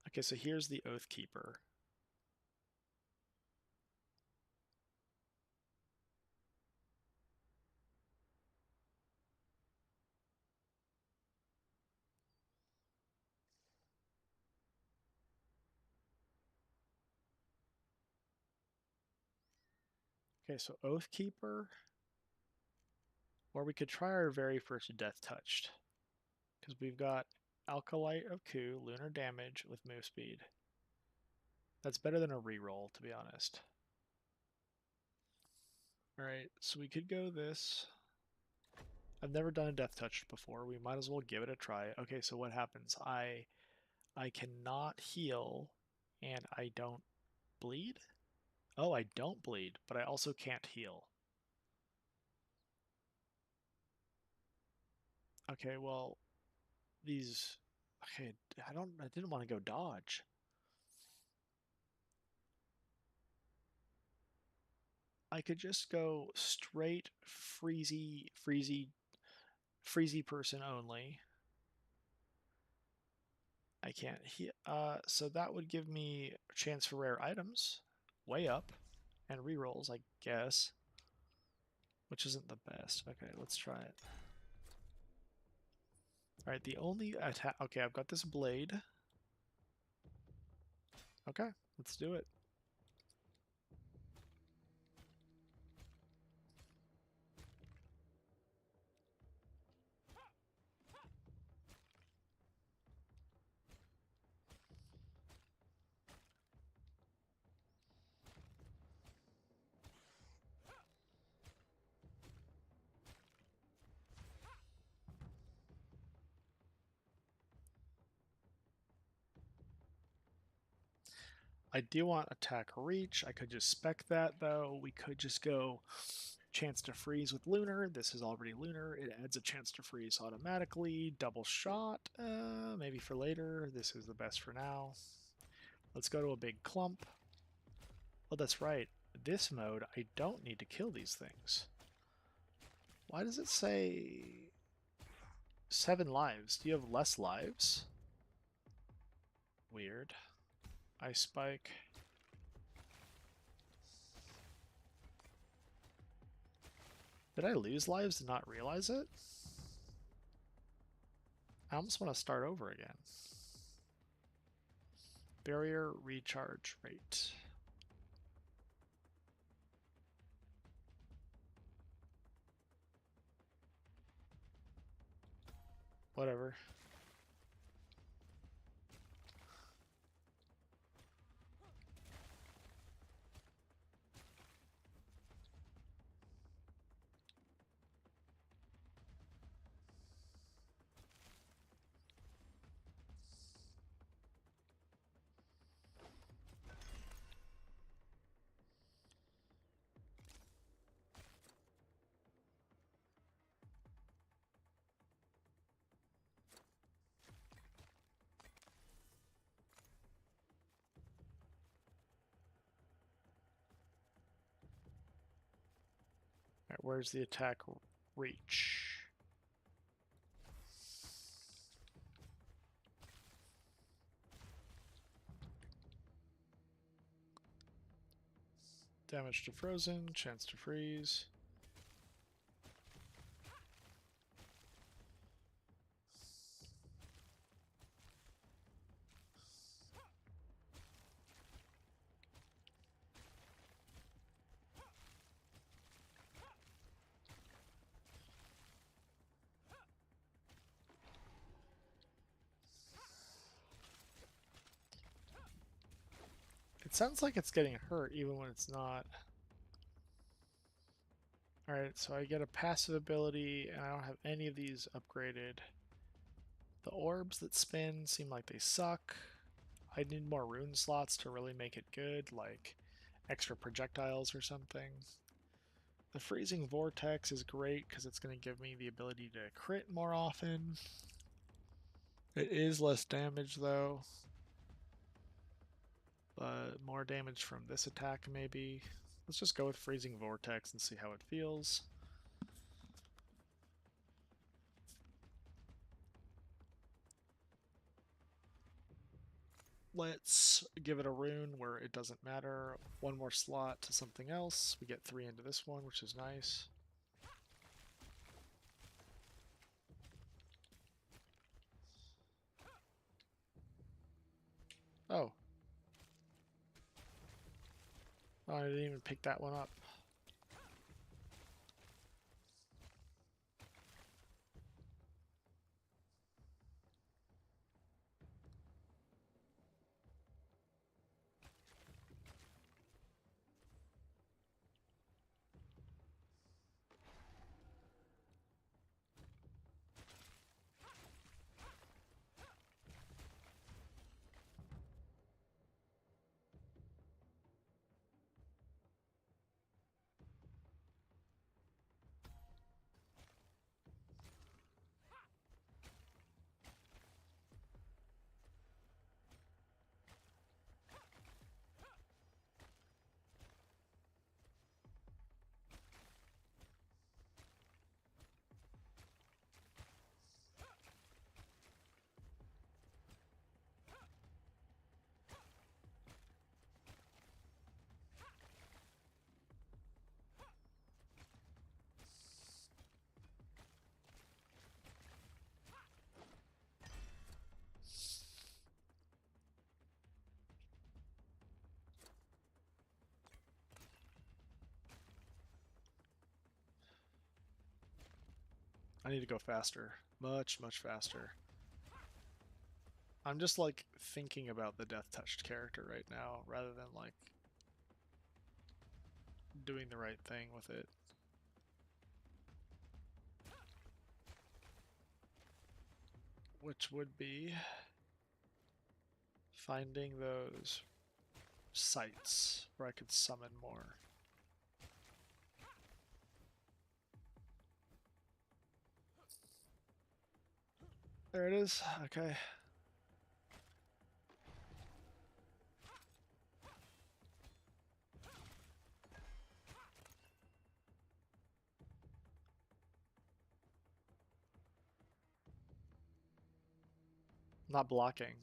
Okay, so here's the Oath Keeper. Okay, so Oath Keeper. Or we could try our very first Death Touched. Because we've got Alkalite of Ku, Lunar Damage with Move Speed. That's better than a reroll, to be honest. Alright, so we could go this. I've never done a Death Touch before. We might as well give it a try. Okay, so what happens? I cannot heal, and I don't bleed? Oh, I don't bleed, but I also can't heal. Okay, well, these... Okay, I didn't want to go dodge. I could just go straight freezy person only. I can't heal. So that would give me a chance for rare items, way up, and rerolls, I guess, which isn't the best. Okay, let's try it. All right, the only attack. Okay, I've got this blade. Okay, let's do it. I do want attack reach. I could just spec that though. We could just go chance to freeze with lunar. This is already lunar. It adds a chance to freeze automatically. Double shot. Maybe for later. This is the best for now. Let's go to a big clump. Oh, that's right. This mode, I don't need to kill these things. Why does it say 7 lives? Do you have less lives? Weird. Ice Spike. Did I lose lives and not realize it? I almost want to start over again. Barrier recharge rate. Whatever. Alright, where's the attack reach? Damage to frozen, chance to freeze. It sounds like it's getting hurt even when it's not. Alright, so I get a passive ability and I don't have any of these upgraded. The orbs that spin seem like they suck. I need more rune slots to really make it good, like extra projectiles or something. The freezing vortex is great because it's going to give me the ability to crit more often. It is less damage though, but more damage from this attack maybe. Let's just go with freezing vortex and see how it feels. Let's give it a rune where it doesn't matter. One more slot to something else. We get 3 into this one, which is nice. Oh. Oh, I didn't even pick that one up. I need to go faster. Much, much faster. I'm just like thinking about the death touched character right now rather than like doing the right thing with it. Which would be finding those sites where I could summon more. There it is. Okay. Not blocking.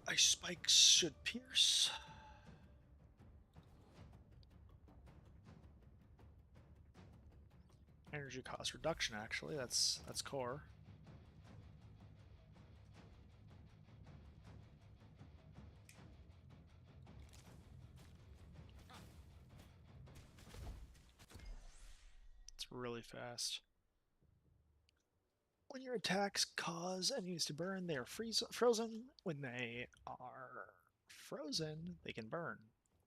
Ice spikes should pierce. Energy cost reduction, actually. That's core. It's really fast. When your attacks cause enemies to burn, they are frozen. When they are frozen, they can burn.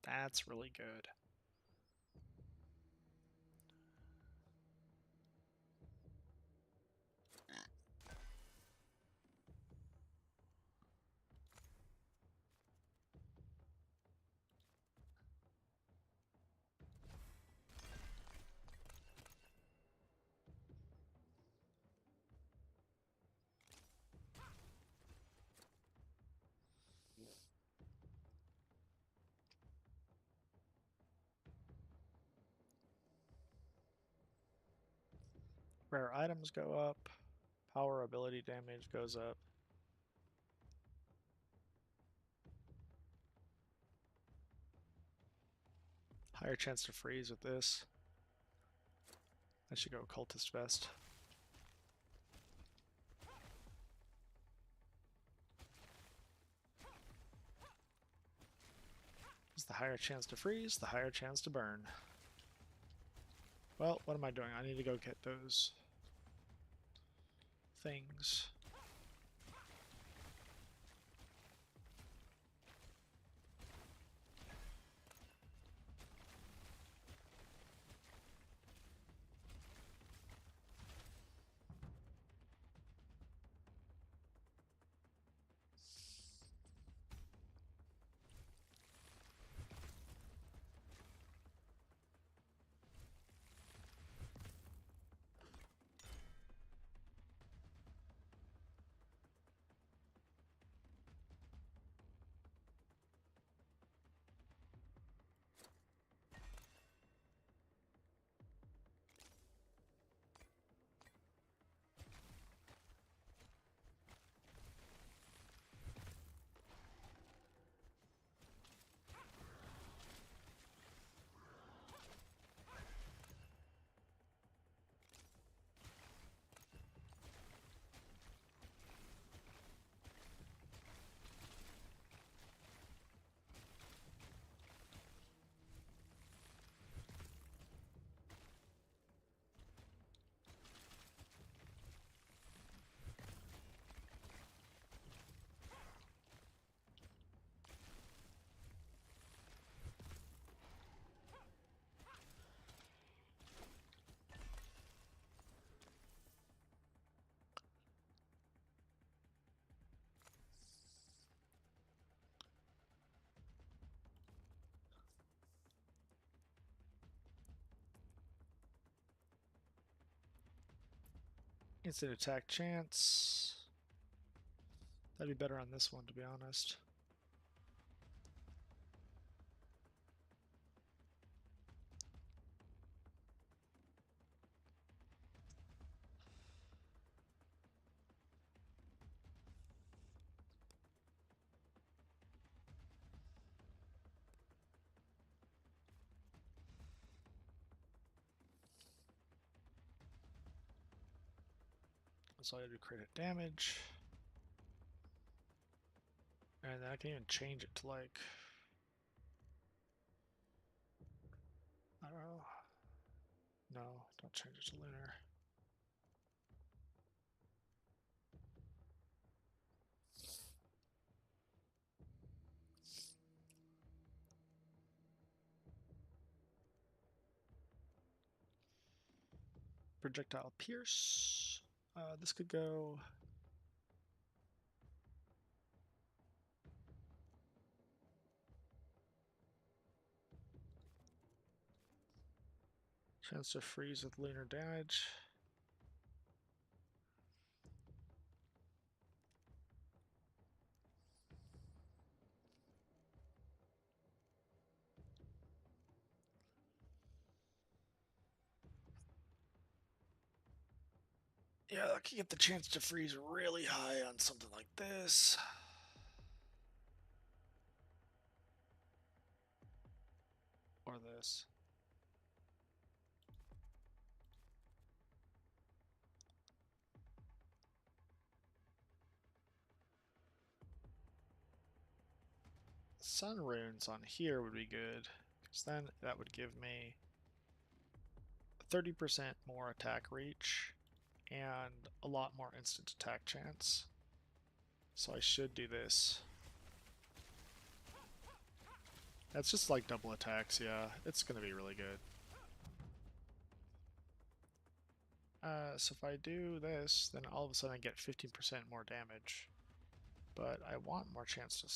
That's really good. Rare items go up. Power ability damage goes up. Higher chance to freeze with this. I should go Cultist Vest. It's the higher chance to freeze, the higher chance to burn. Well, what am I doing? I need to go get those things. Instant attack chance. That'd be better on this one, to be honest. So I do credit damage. And then I can even change it to like, I don't know. No, don't change it to lunar. Projectile pierce. This could go. Chance to freeze with lunar damage. Yeah, I can get the chance to freeze really high on something like this. Or this. Sun runes on here would be good, because then that would give me 30% more attack reach and a lot more instant attack chance. So I should do this. That's just like double attacks, yeah. It's going to be really good. So if I do this, then all of a sudden I get 15% more damage. But I want more chance to...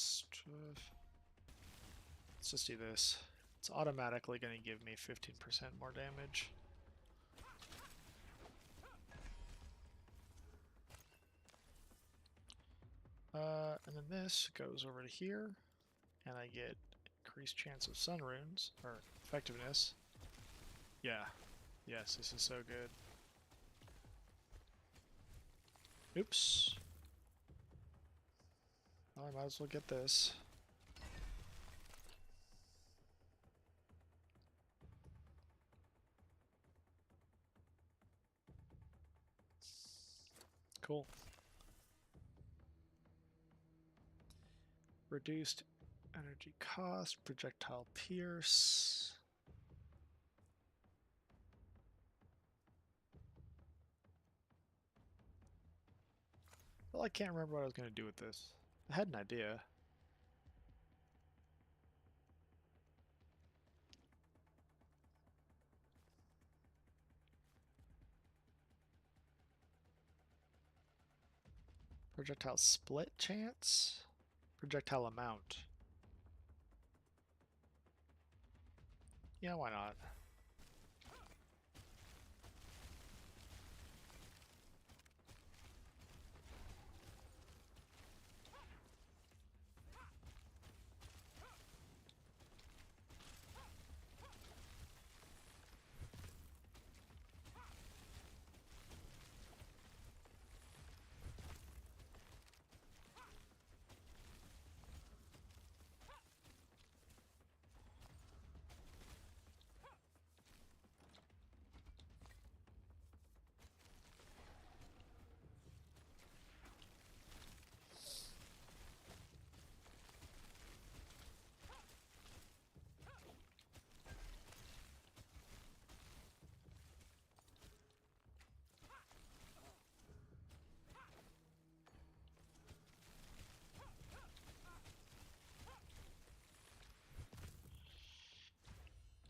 Let's just do this. It's automatically going to give me 15% more damage. And then this goes over to here, and I get increased chance of sun runes, or effectiveness. Yeah. Yes, this is so good. Oops. Well, I might as well get this. Cool. Reduced energy cost, projectile pierce. Well, I can't remember what I was going to do with this. I had an idea. Projectile split chance? Projectile amount. Yeah, why not?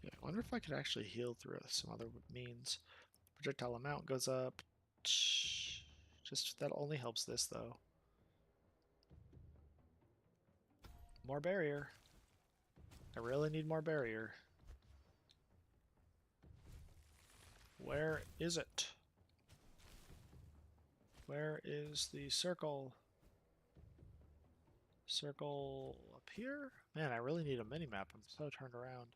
Yeah, I wonder if I could actually heal through some other means. Projectile amount goes up. Just that only helps this though. More barrier. I really need more barrier. Where is it? Where is the circle? Circle up here? Man, I really need a mini-map. I'm so turned around.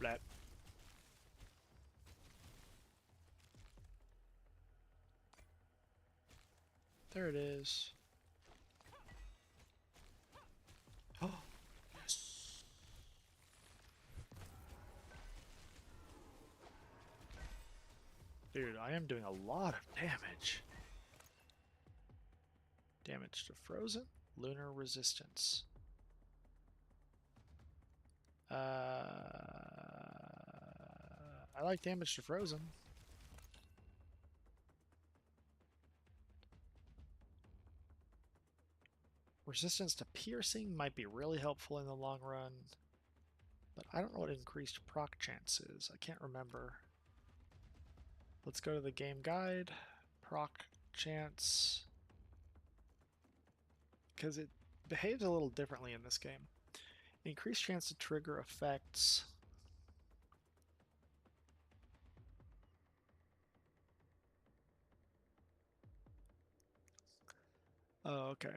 Blat. There it is. Oh, yes. Dude, I am doing a lot of damage. Damage to frozen, lunar resistance. I like damage to frozen. Resistance to piercing might be really helpful in the long run, but I don't know what increased proc chance is. I can't remember. Let's go to the game guide. Proc chance. Because it behaves a little differently in this game. Increased chance to trigger effects. Oh, okay.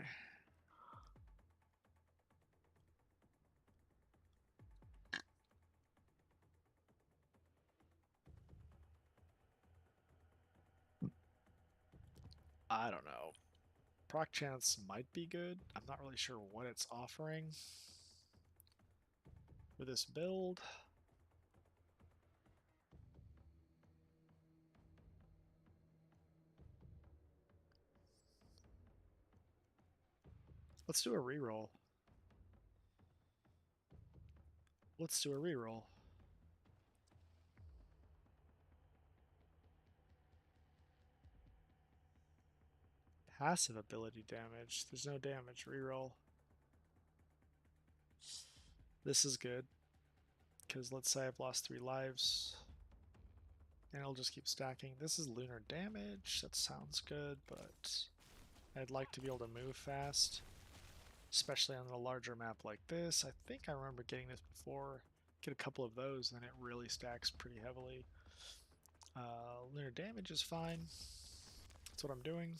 I don't know. Proc chance might be good. I'm not really sure what it's offering for this build. Let's do a reroll. Let's do a reroll. Passive ability damage. There's no damage. Reroll. This is good. Because let's say I've lost 3 lives. And it'll just keep stacking. This is lunar damage. That sounds good, but I'd like to be able to move fast. Especially on a larger map like this. I think I remember getting this before. Get a couple of those, and then it really stacks pretty heavily. Lunar damage is fine. That's what I'm doing.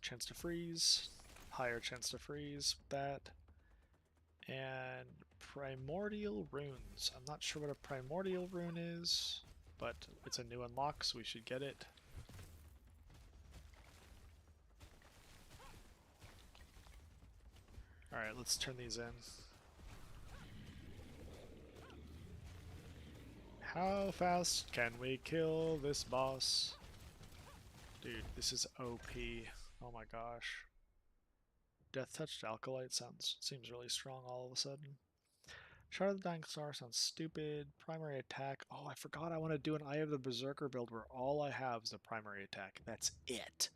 Chance to freeze. Higher chance to freeze with that. And primordial runes. I'm not sure what a primordial rune is, but it's a new unlock, so we should get it. Alright, let's turn these in. How fast can we kill this boss? Dude, this is OP. Oh my gosh. Death Touch to Alkalite seems really strong all of a sudden. Shard of the Dying Star sounds stupid. Primary attack. Oh, I forgot I want to do an Eye of the Berserker build where all I have is a primary attack. That's it.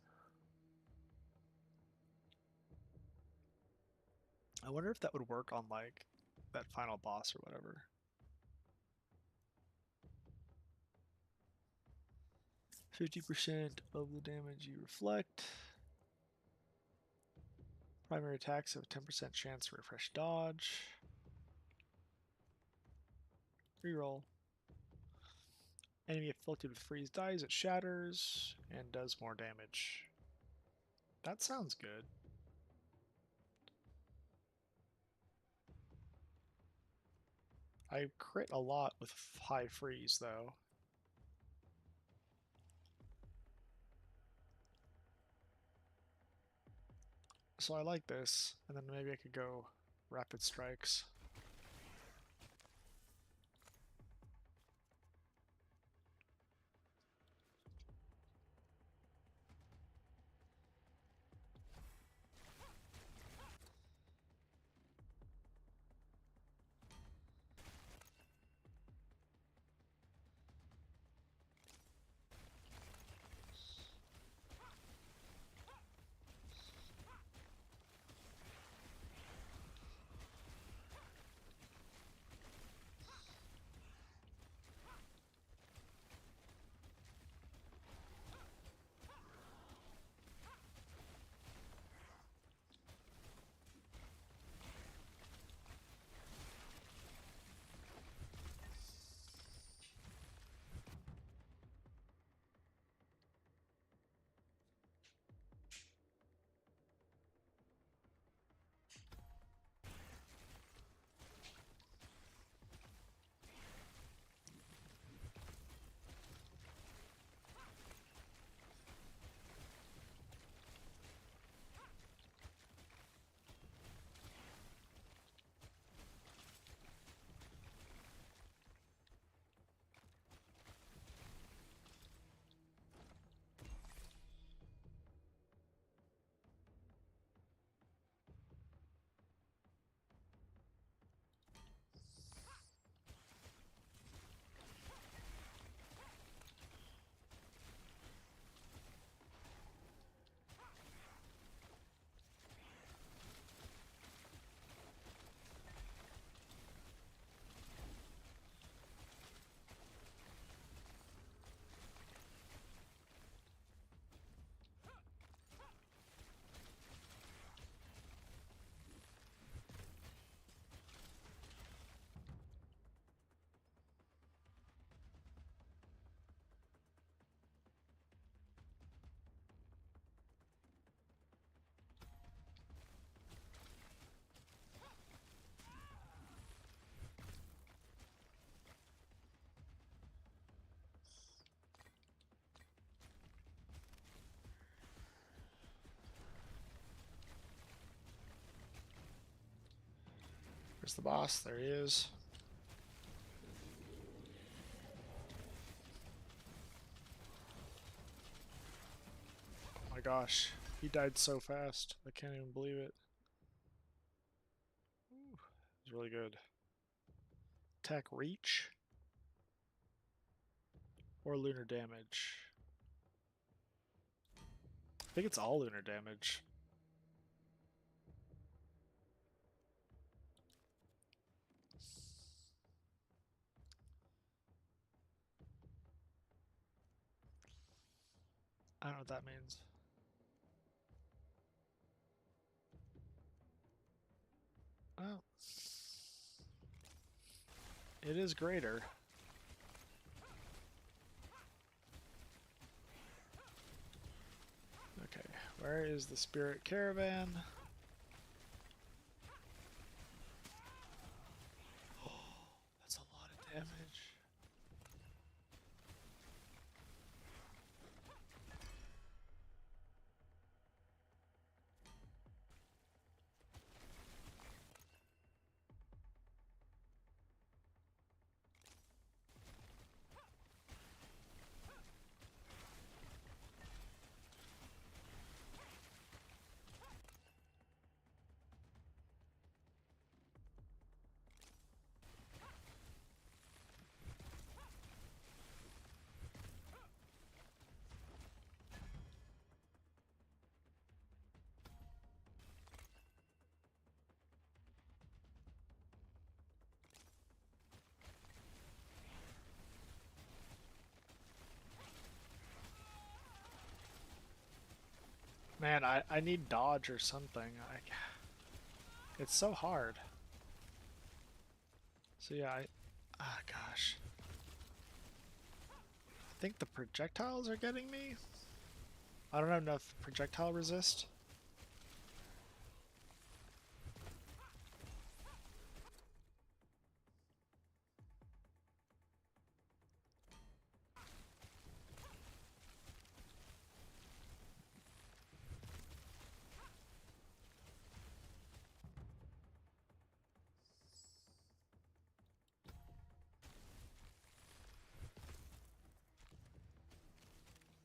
I wonder if that would work on, like, that final boss or whatever. 50% of the damage you reflect. Primary attacks have a 10% chance to refresh dodge. Reroll. Enemy afflicted with freeze dies, it shatters and does more damage. That sounds good. I crit a lot with high freeze though. So I like this, and then maybe I could go rapid strikes. Where's the boss? There he is. Oh my gosh. He died so fast. I can't even believe it. Ooh. It's really good. Attack reach or lunar damage. I think it's all lunar damage. I don't know what that means. Well, it is greater. Okay, where is the spirit caravan? Oh, that's a lot of damage. Man, I need dodge or something. It's so hard. So yeah, gosh. I think the projectiles are getting me? I don't have enough projectile resist.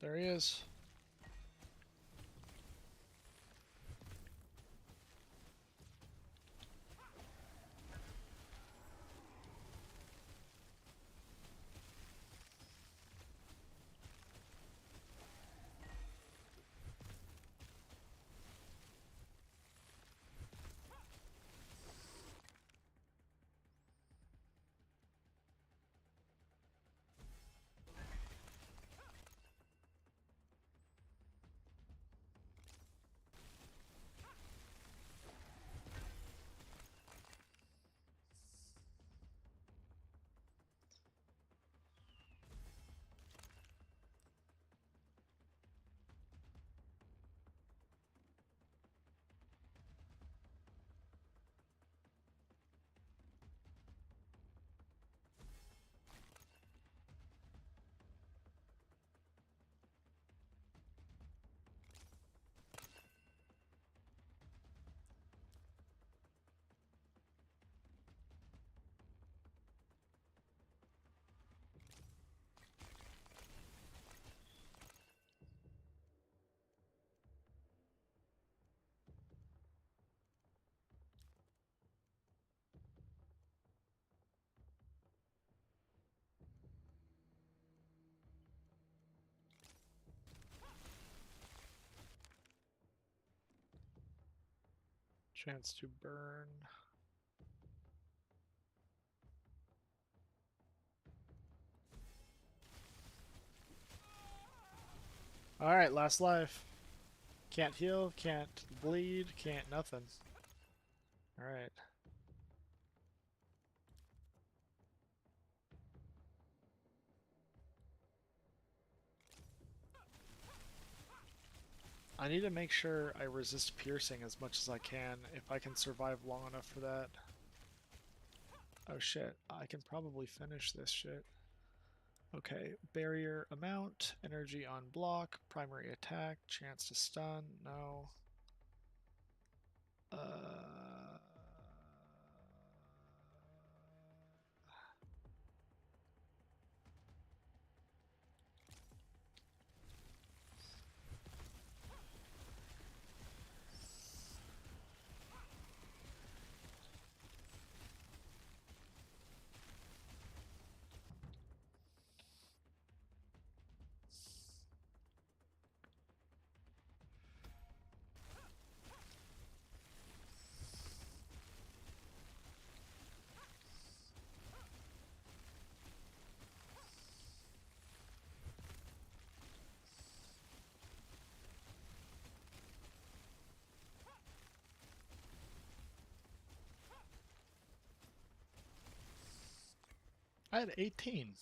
There he is. Chance to burn. Alright, last life. Can't heal, can't bleed, can't nothing. Alright. I need to make sure I resist piercing as much as I can, if I can survive long enough for that. Oh shit, I can probably finish this shit. Okay, barrier amount, energy on block, primary attack, chance to stun, no. I had 18.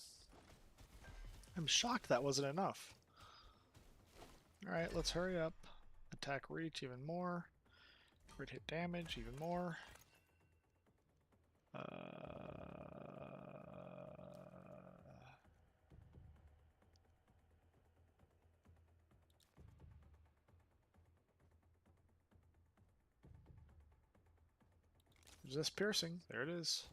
I'm shocked that wasn't enough. Alright, let's hurry up. Attack reach even more. Crit hit damage even more. Resist piercing. There it is.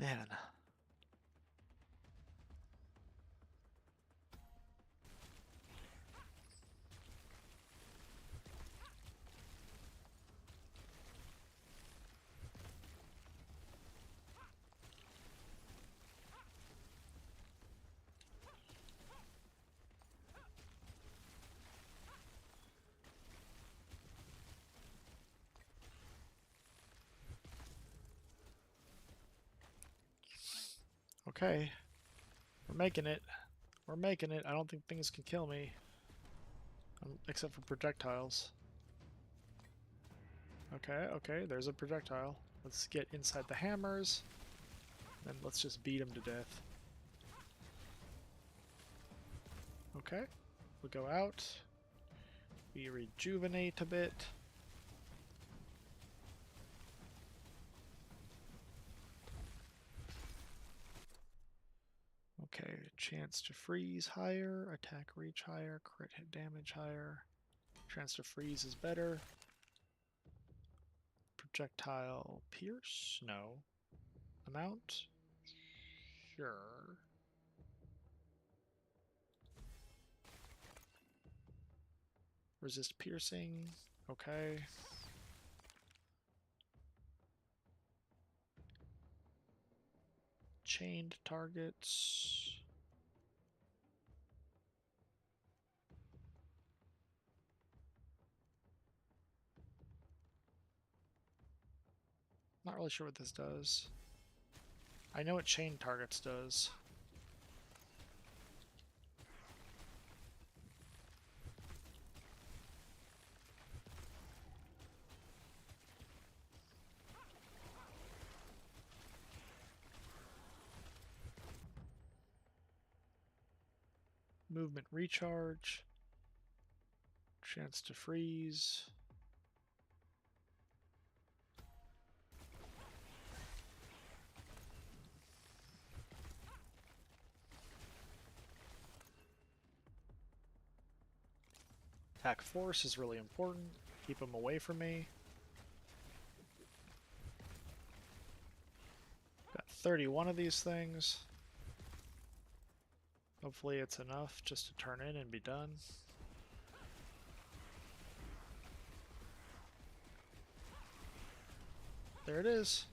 Man. Okay. We're making it. We're making it. I don't think things can kill me. Except for projectiles. Okay, okay, there's a projectile. Let's get inside the hammers. Then let's just beat him to death. Okay. We'll go out. We rejuvenate a bit. Okay, chance to freeze higher, attack reach higher, crit hit damage higher. Chance to freeze is better. Projectile pierce? No. Amount? Sure. Resist piercing? Okay. Chained targets. Not really sure what this does. I know what chained targets does. Movement recharge. Chance to freeze. Attack force is really important. Keep him away from me. Got 31 of these things. Hopefully it's enough just to turn in and be done. There it is.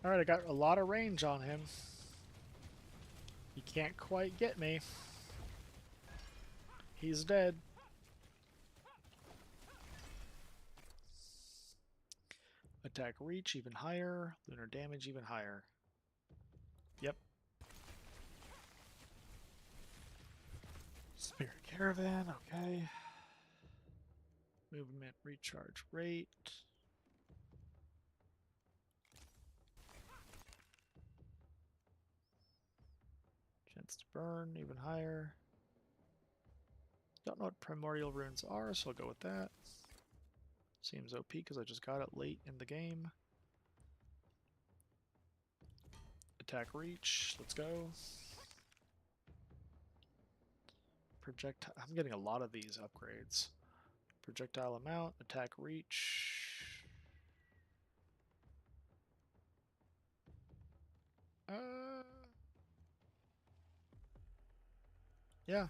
Alright, I got a lot of range on him. He can't quite get me. He's dead. Attack reach even higher. Lunar damage even higher. Yep. Spirit Caravan, okay. Movement recharge rate. Chance to burn, even higher. Don't know what primordial runes are, so I'll go with that. Seems OP because I just got it late in the game. Attack reach, let's go. Project. I'm getting a lot of these upgrades. Projectile amount, attack reach. Yeah.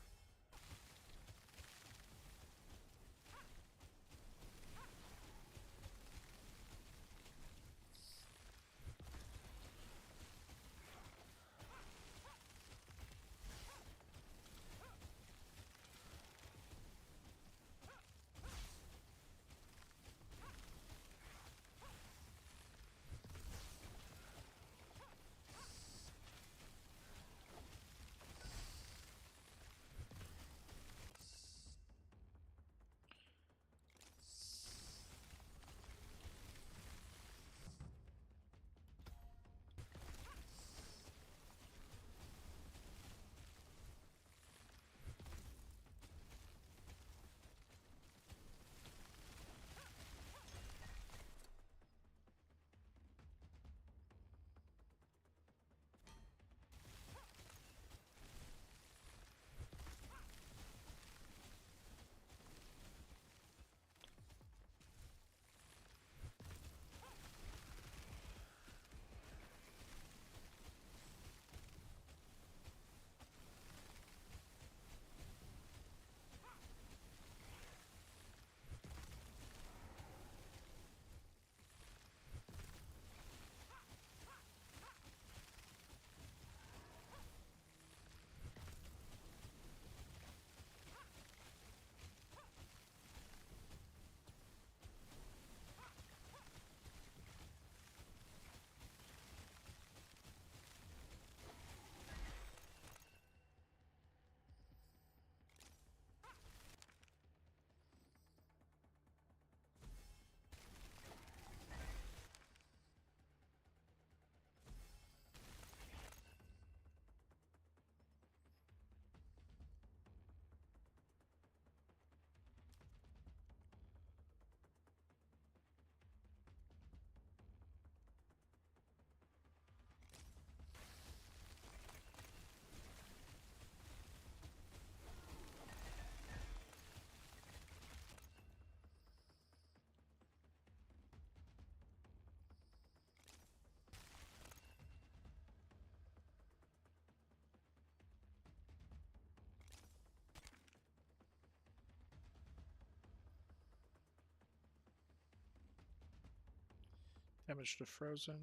Damage to frozen.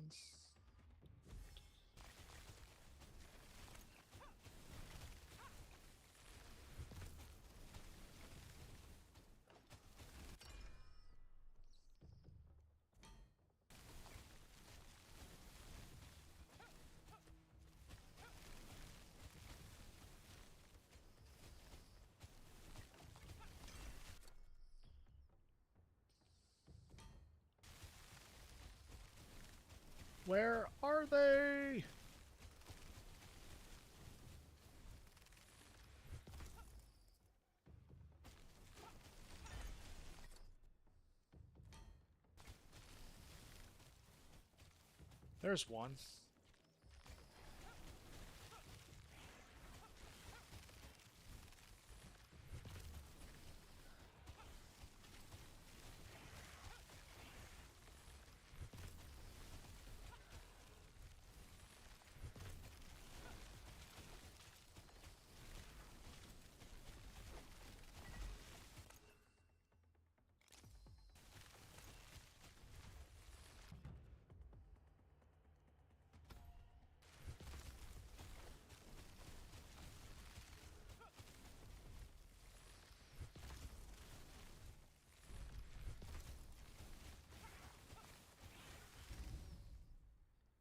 Where are they? There's one.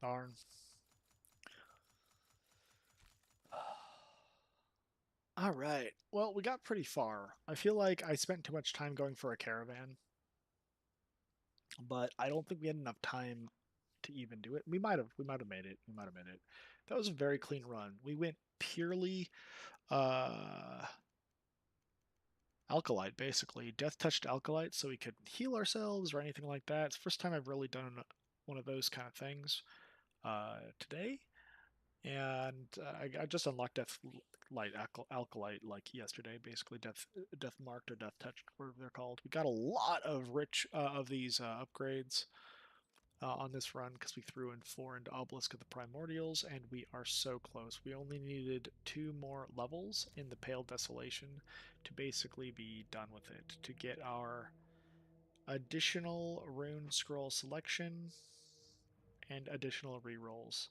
Darn. All right. Well, we got pretty far. I feel like I spent too much time going for a caravan, but I don't think we had enough time to even do it. We might have made it. We might have made it. That was a very clean run. We went purely uh Alkalite, basically. Death touched Alkalite so we could heal ourselves or anything like that. It's the first time I've really done one of those kind of things today. And I just unlocked Death Light Alkalite like yesterday, basically Death Marked or Death Touched, whatever they're called. We got a lot of rich of these upgrades on this run because we threw in 4 into Obelisk of the Primordials, and we are so close. We only needed 2 more levels in the Pale Desolation to basically be done with it, to get our additional rune scroll selection and additional rerolls.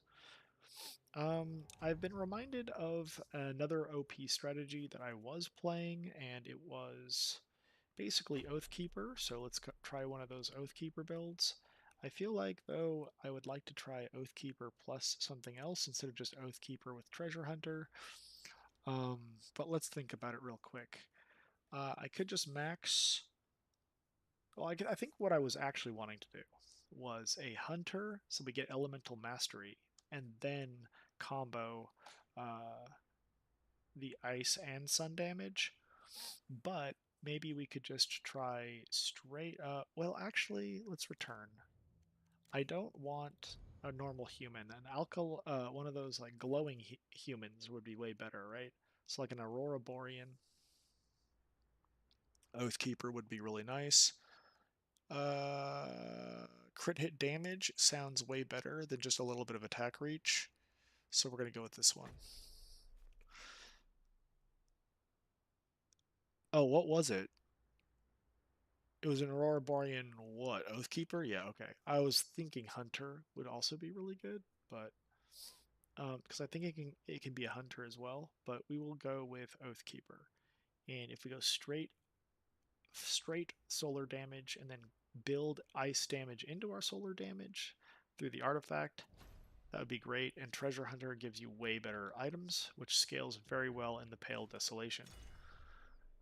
I've been reminded of another OP strategy that I was playing, and it was basically Oathkeeper, so let's try one of those Oathkeeper builds. I feel like, though, I would like to try Oathkeeper plus something else instead of just Oathkeeper with Treasure Hunter. But let's think about it real quick. I could just max... Well, I think what I was actually wanting to do was a Hunter, so we get Elemental Mastery, and then combo uh, the Ice and Sun damage. But maybe we could just try straight up. Well, actually, let's return. I don't want a normal human. One of those like glowing humans would be way better, right? It's like an Aurora Borean. Oathkeeper would be really nice. Crit hit damage sounds way better than just a little bit of attack reach. So we're going to go with this one. Oh, what was it? It was an Aurora Borean what? Oathkeeper? Yeah, okay. I was thinking Hunter would also be really good, but because I think it can be a Hunter as well, but we will go with Oathkeeper. And if we go straight solar damage and then build ice damage into our solar damage through the artifact, that would be great. And Treasure Hunter gives you way better items, which scales very well in the Pale Desolation.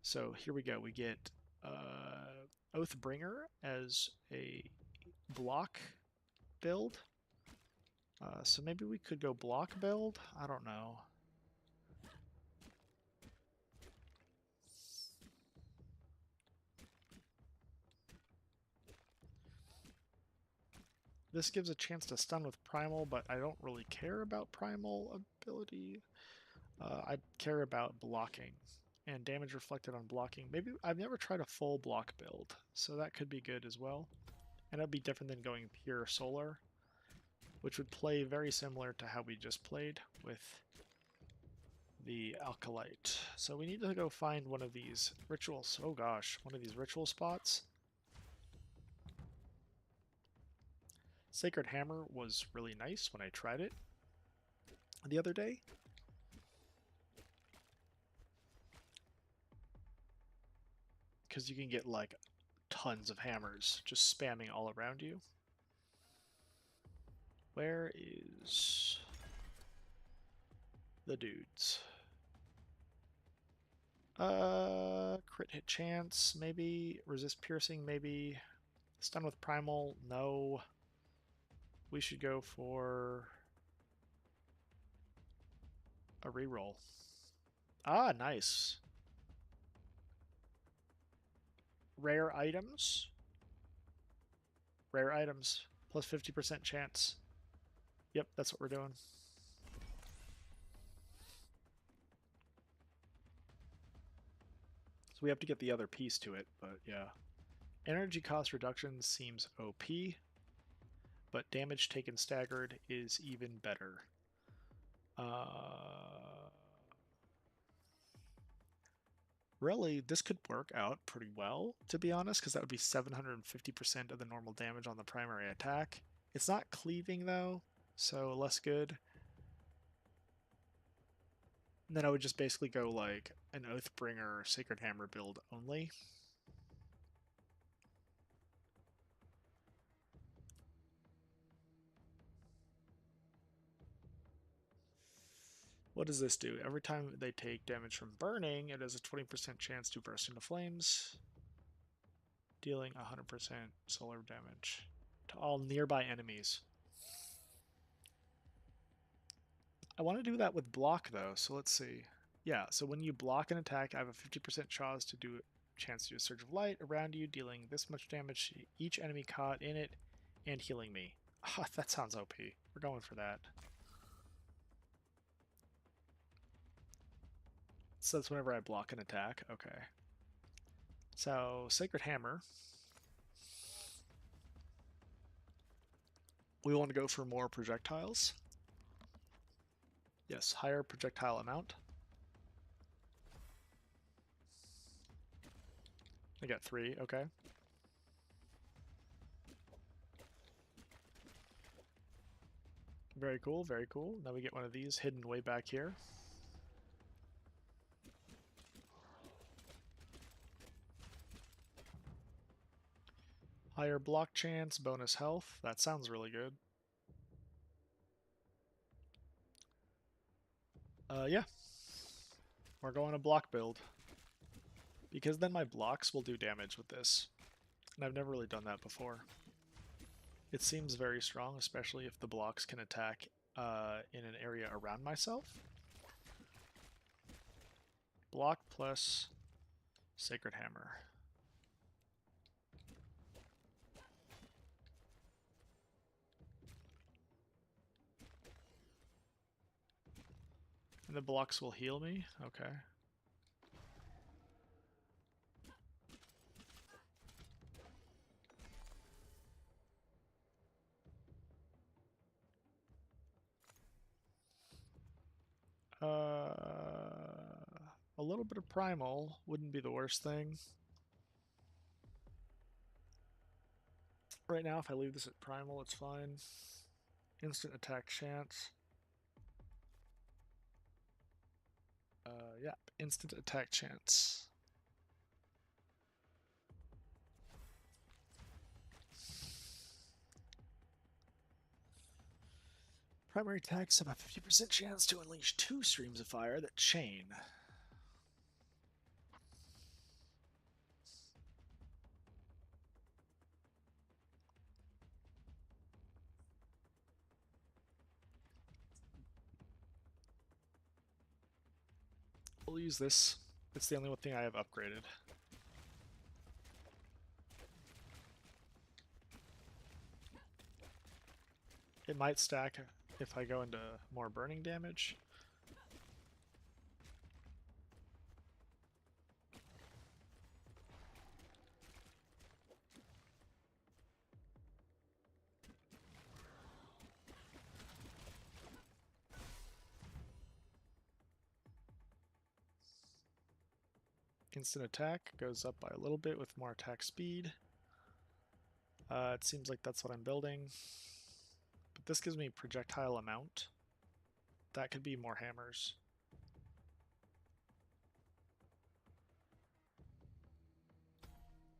So here we go. We get Oathbringer as a block build. So maybe we could go block build? I don't know. This gives a chance to stun with Primal, but I don't really care about Primal ability. I care about blocking and damage reflected on blocking. Maybe I've never tried a full block build, so that could be good as well. And that'd be different than going pure solar, which would play very similar to how we just played with the Alkalite. So we need to go find one of these rituals. Oh gosh, one of these ritual spots. Sacred Hammer was really nice when I tried it the other day. Because you can get like tons of hammers just spamming all around you. Where is the dudes? Crit hit chance, maybe. Resist piercing, maybe. Stun with primal, no. We should go for a reroll. Ah, nice. Rare items. Rare items. Plus 50% chance. Yep, that's what we're doing. So we have to get the other piece to it, but yeah. Energy cost reduction seems OP, but damage taken staggered is even better. Really, this could work out pretty well, to be honest, because that would be 750% of the normal damage on the primary attack. It's not cleaving, though, so less good. And then I would just basically go like an Oathbringer Sacred Hammer build only. What does this do? Every time they take damage from burning, it has a 20% chance to burst into flames, dealing 100% solar damage to all nearby enemies. I want to do that with block though, so let's see. Yeah, so when you block an attack, I have a 50% chance to do a surge of light around you, dealing this much damage to each enemy caught in it, and healing me. Ah, that sounds OP. We're going for that. So that's whenever I block an attack. Okay. So, Sacred Hammer. We want to go for more projectiles. Yes, higher projectile amount. I got 3, okay. Very cool, very cool. Now we get one of these hidden way back here. Higher block chance, bonus health. That sounds really good. Yeah. We're going to block build. Because then my blocks will do damage with this. And I've never really done that before. It seems very strong, especially if the blocks can attack in an area around myself. Block plus Sacred Hammer. And the blocks will heal me? Okay. A little bit of Primal wouldn't be the worst thing. Right now, if I leave this at Primal, it's fine. Instant attack chance. Yeah, instant attack chance. Primary attacks have a 50% chance to unleash 2 streams of fire that chain. We'll use this. It's the only thing I have upgraded. It might stack if I go into more burning damage. Instant attack goes up by a little bit with more attack speed. It seems like that's what I'm building. But this gives me projectile amount. That could be more hammers.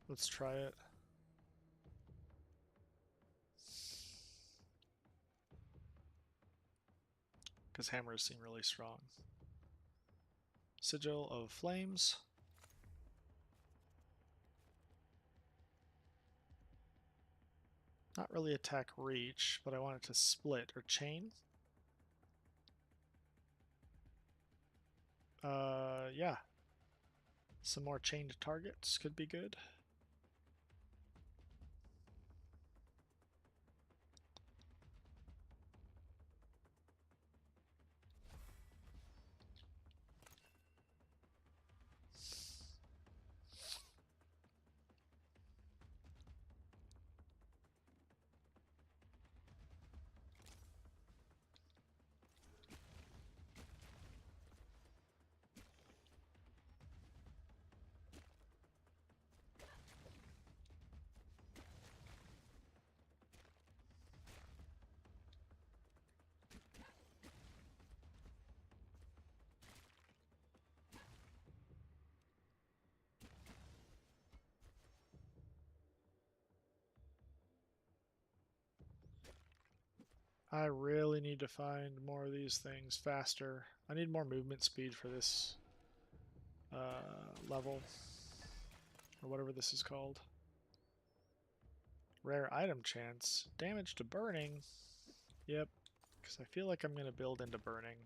Let's try it. Because hammers seem really strong. Sigil of Flames. Not really attack reach, but I want it to split or chain. Yeah. Some more chained targets could be good. I really need to find more of these things faster. I need more movement speed for this level, or whatever this is called. Rare item chance. Damage to burning. Yep, Because I feel like I'm going to build into burning.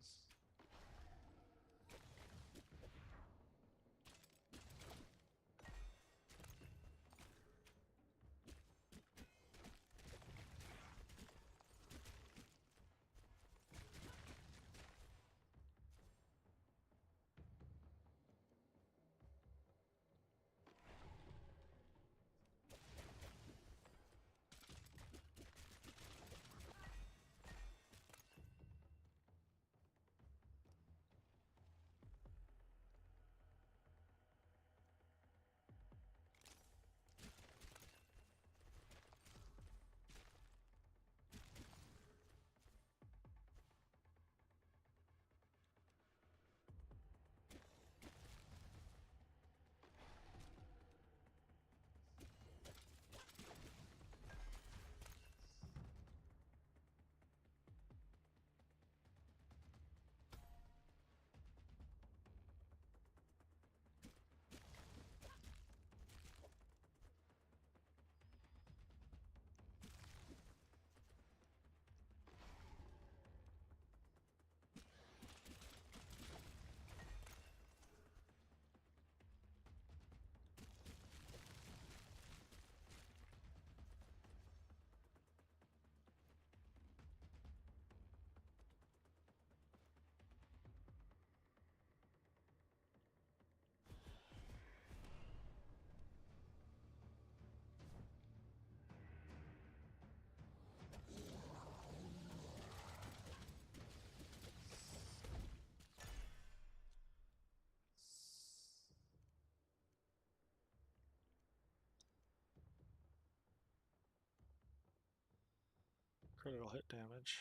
Critical hit damage.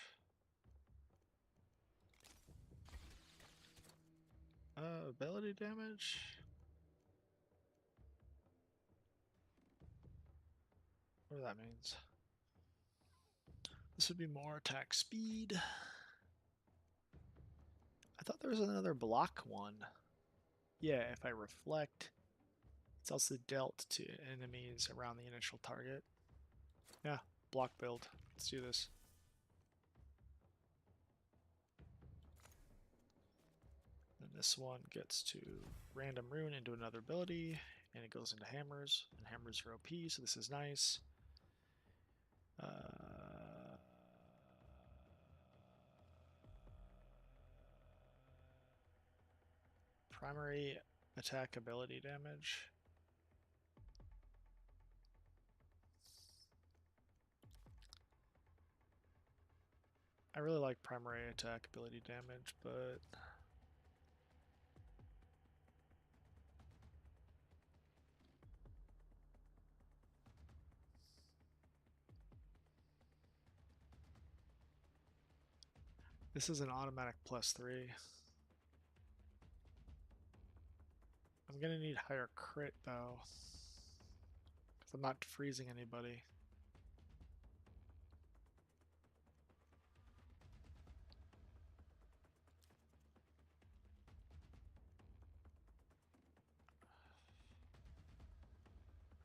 Ability damage? Whatever that means. This would be more attack speed. I thought there was another block one. Yeah, if I reflect, it's also dealt to enemies around the initial target. Yeah, block build. Let's do this. And this one gets to random rune into another ability, and it goes into hammers, and hammers are OP, so this is nice. Primary attack ability damage. I really like primary attack ability damage, but this is an automatic +3. I'm gonna need higher crit though, because I'm not freezing anybody.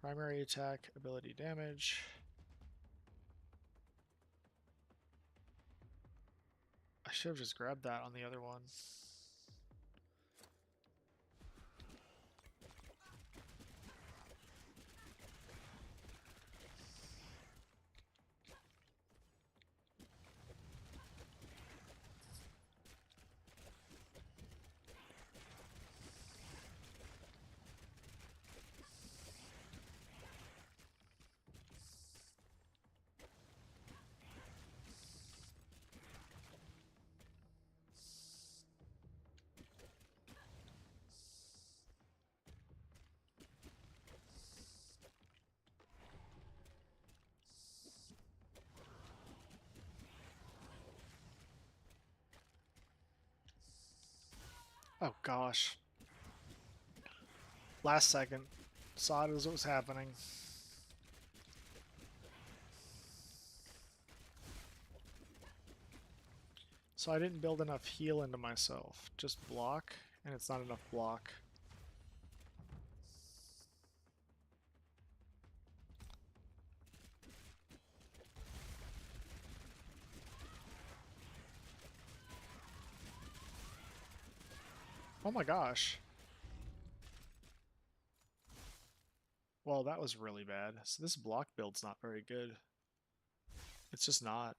Primary attack ability damage. I should have just grabbed that on the other one. Oh gosh. Last second. Saw it as it was happening. So I didn't build enough heal into myself. Just block, and it's not enough block. Oh my gosh. Well, that was really bad. So this block build's not very good. It's just not.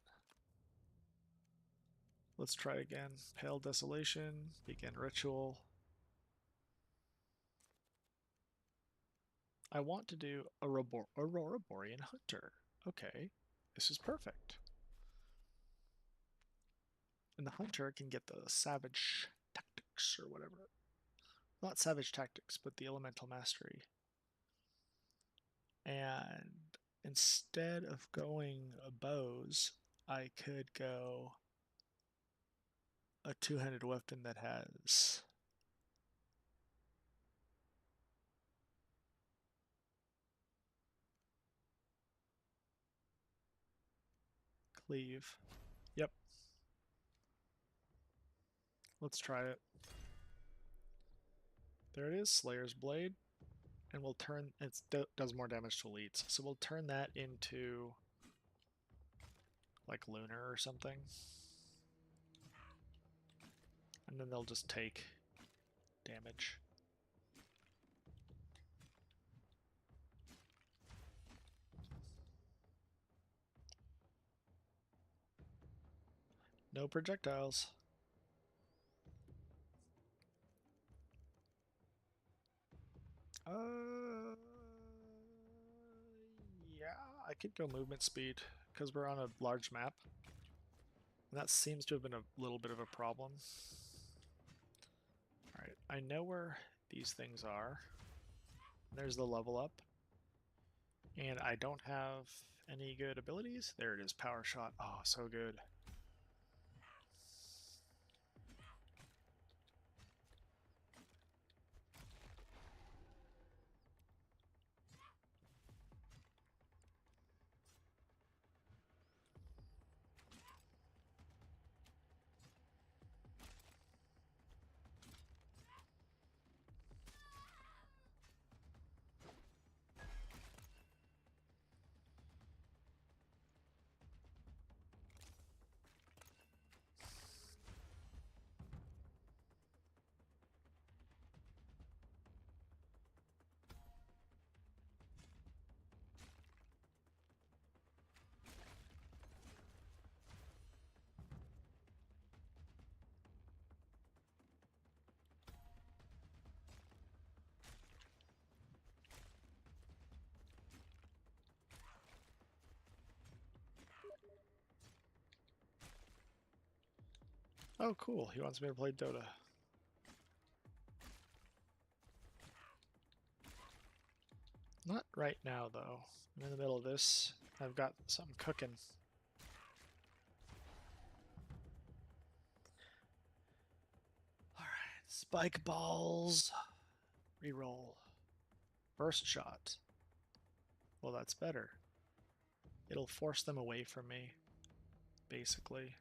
Let's try again. Pale Desolation, begin ritual. I want to do Aurora Borean Hunter. Okay, this is perfect. And the Hunter can get the Savage Tactics or whatever. Not Savage Tactics, but the Elemental Mastery. And instead of going bows, I could go a two-handed weapon that has cleave. Yep, let's try it. There it is, Slayer's Blade. And we'll turn, it does more damage to elites. So we'll turn that into like Lunar or something. And then they'll just take damage. No projectiles. Yeah, I could go movement speed because we're on a large map. And that seems to have been a little bit of a problem. Alright, I know where these things are. There's the level up. And I don't have any good abilities. There it is, Power Shot. Oh, so good. Oh, cool. He wants me to play DotA. Not right now, though. I'm in the middle of this. I've got something cooking. Alright, spike balls. Reroll. Burst shot. Well, that's better. It'll force them away from me, basically.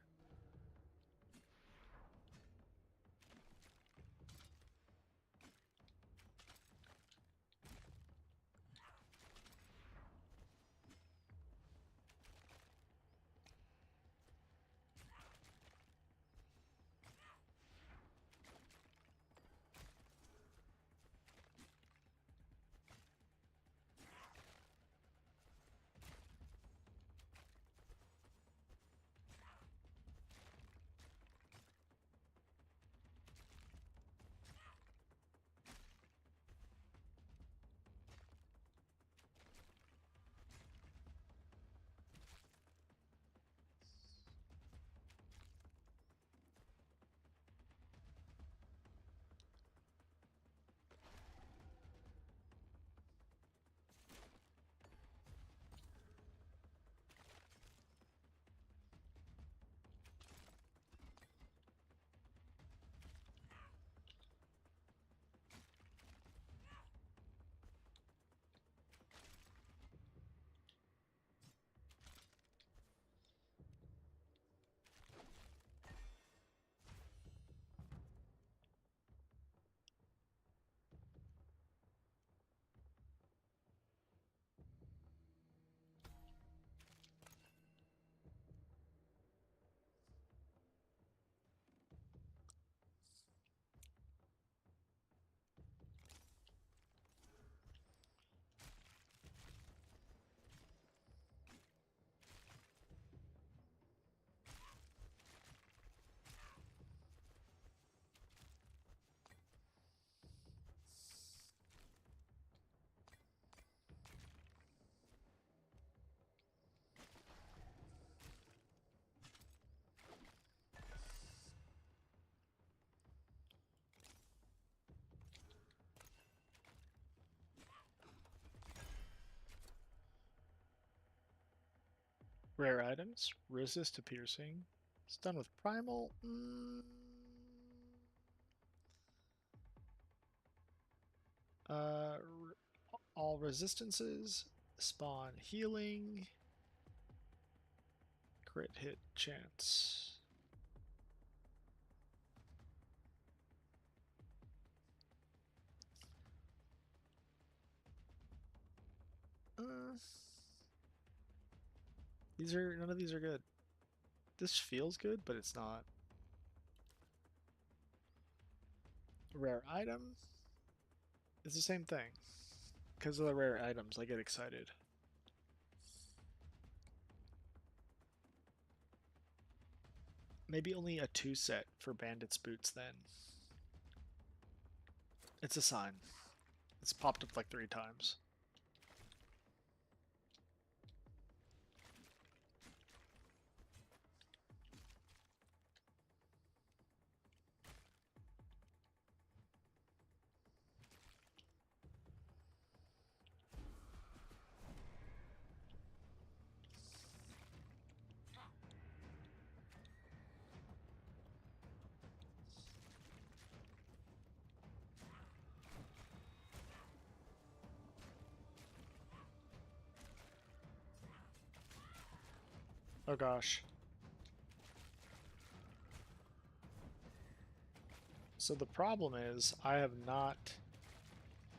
Rare items, resist to piercing. It's done with primal. Uh, all resistances spawn healing. Crit hit chance. None of these are good. This feels good, but it's not. Rare item. It's the same thing. Because of the rare items, I get excited. Maybe only a 2 set for bandits boots then. It's a sign. It's popped up like 3 times. Oh gosh. So the problem is I have not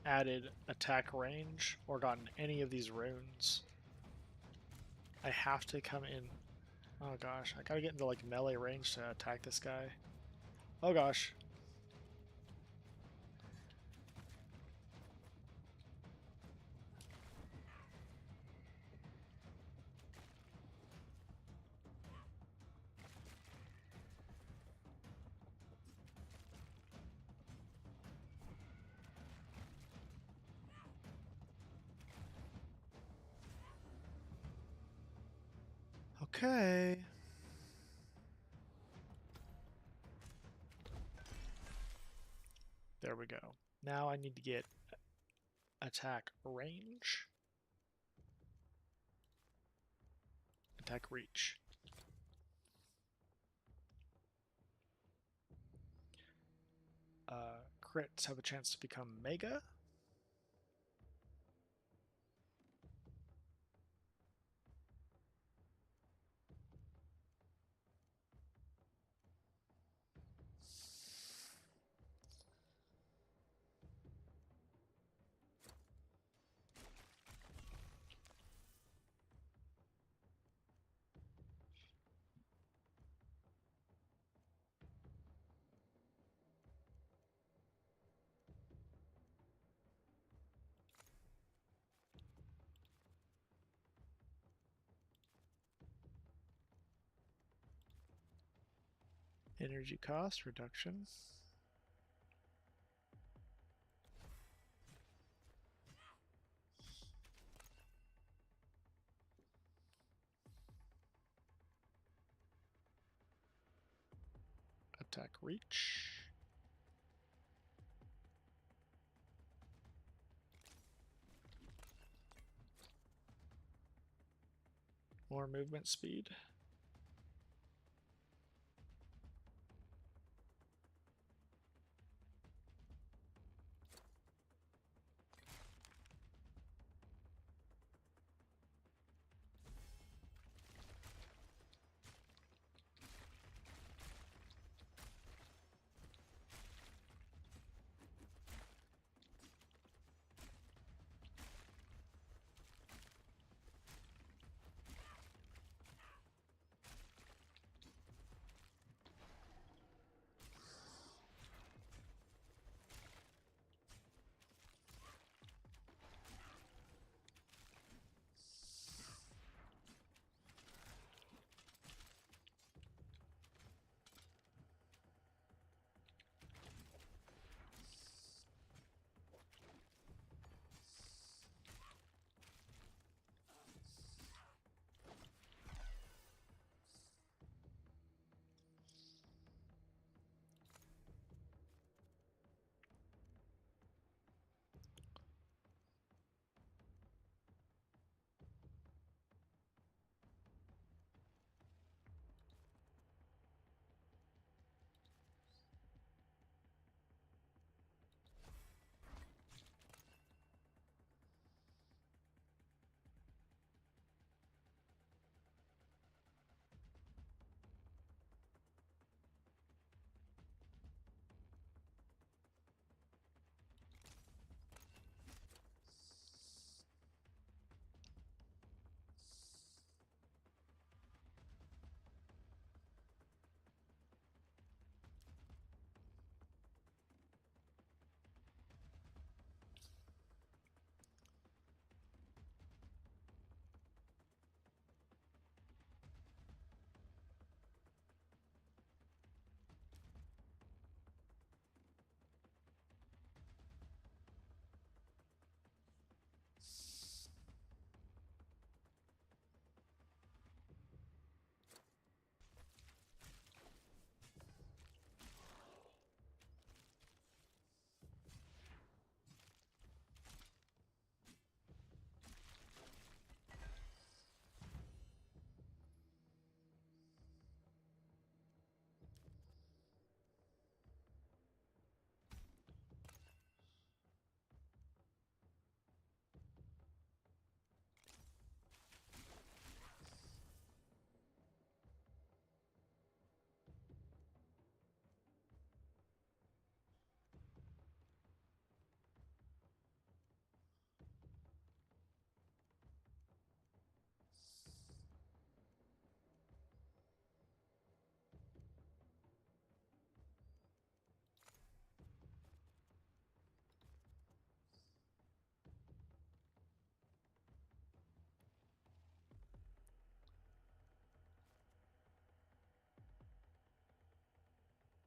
added attack range or gotten any of these runes. I have to come in. Oh gosh, I gotta get into like melee range to attack this guy. Oh gosh. Okay. There we go. Now I need to get attack range. Attack reach. Crits have a chance to become mega. Energy cost reduction. Attack reach. More movement speed.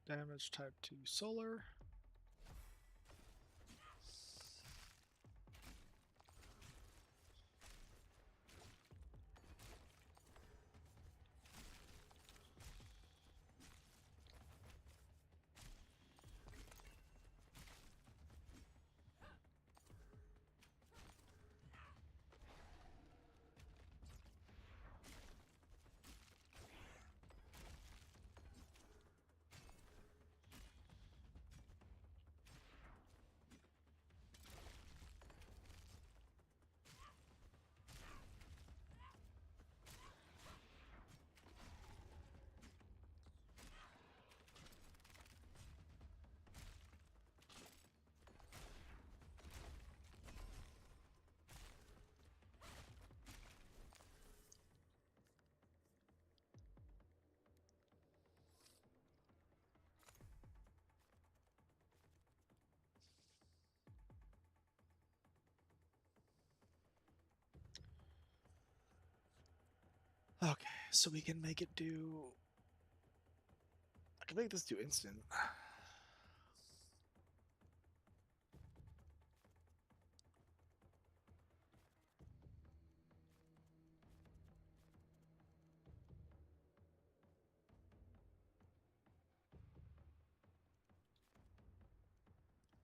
Damage type 2 solar. Okay, so we can make it do. I can make this do instant.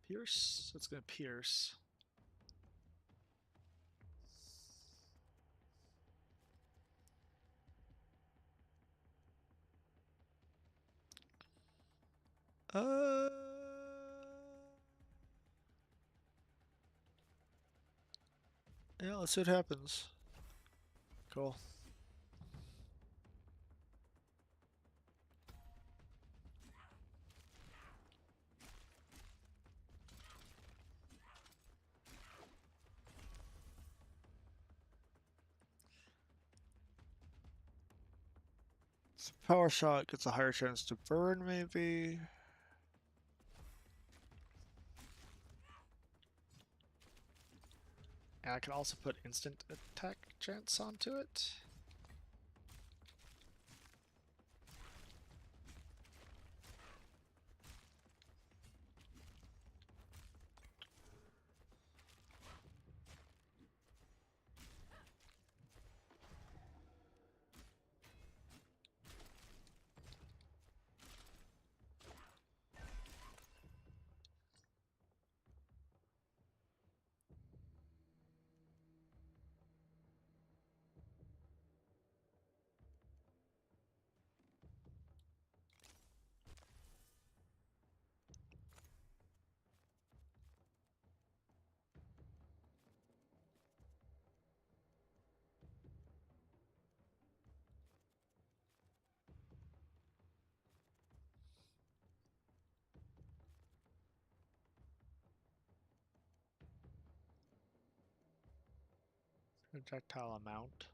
Pierce. So it's gonna pierce. Uh. Yeah, let's see what happens. Cool. So power shot gets a higher chance to burn, maybe. And I can also put instant attack chance onto it. Projectile amount.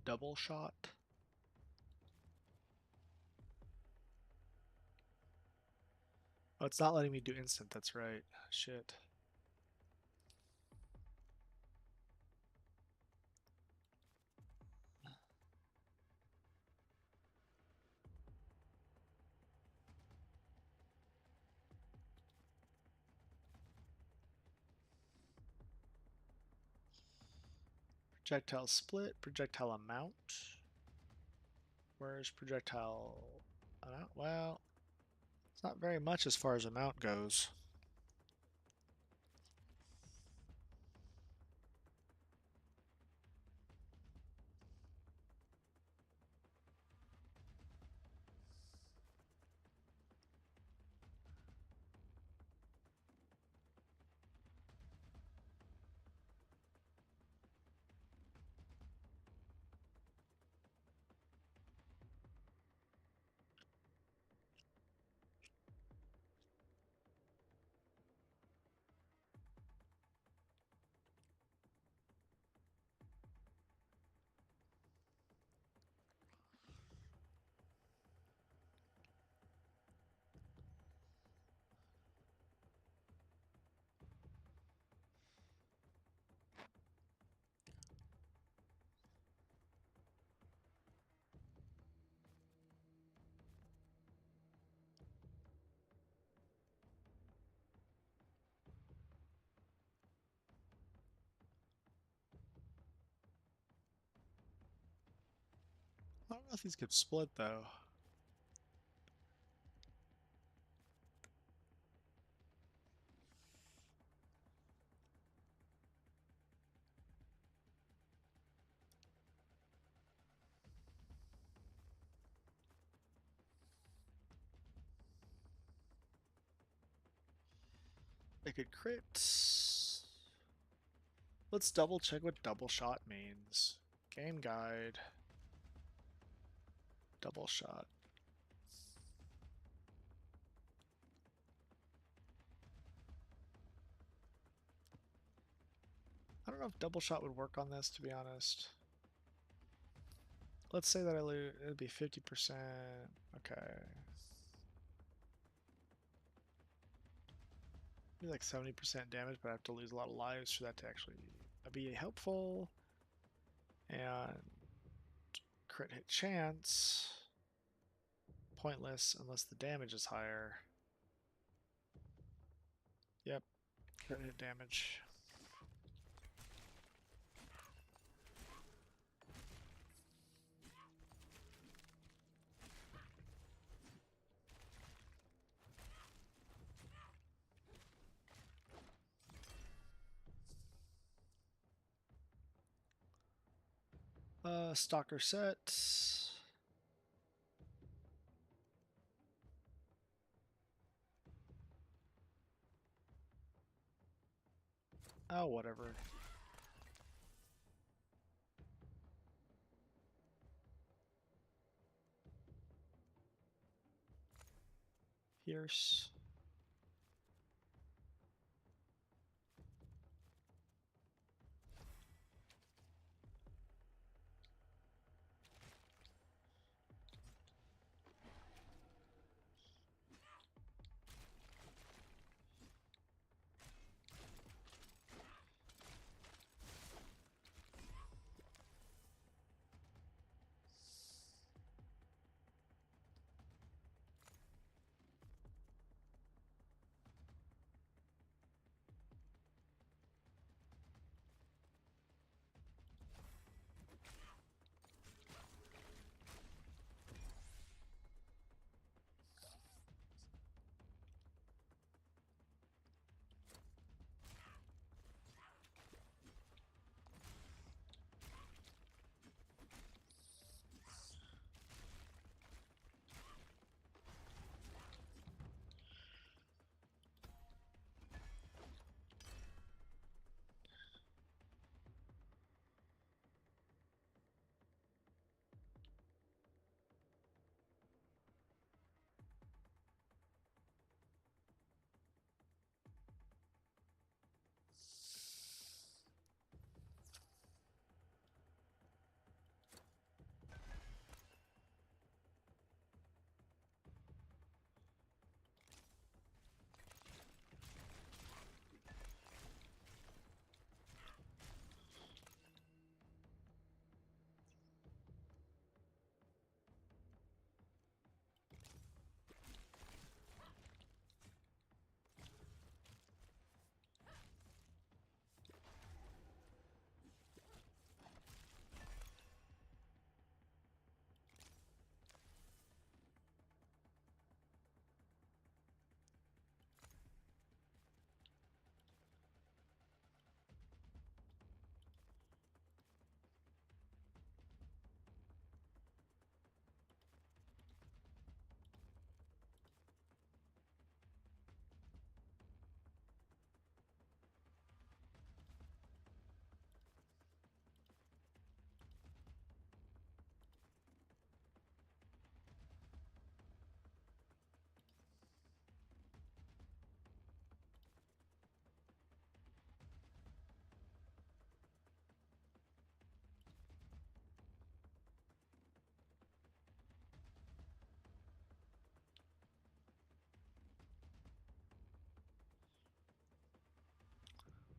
Double shot. Oh, it's not letting me do instant, that's right. Shit. Projectile split, projectile amount. Where's projectile amount? Well, it's not very much as far as amount goes. if these could split though. They could crit. Let's double check what double shot means. Game guide. Double shot. I don't know if double shot would work on this, to be honest. Let's say that I lose, it'd be 50%. Okay. Be like 70% damage, but I have to lose a lot of lives for that to actually be helpful. And crit hit chance. Pointless unless the damage is higher. Yep, crit hit damage. Stalker set. Oh, whatever. Pierce.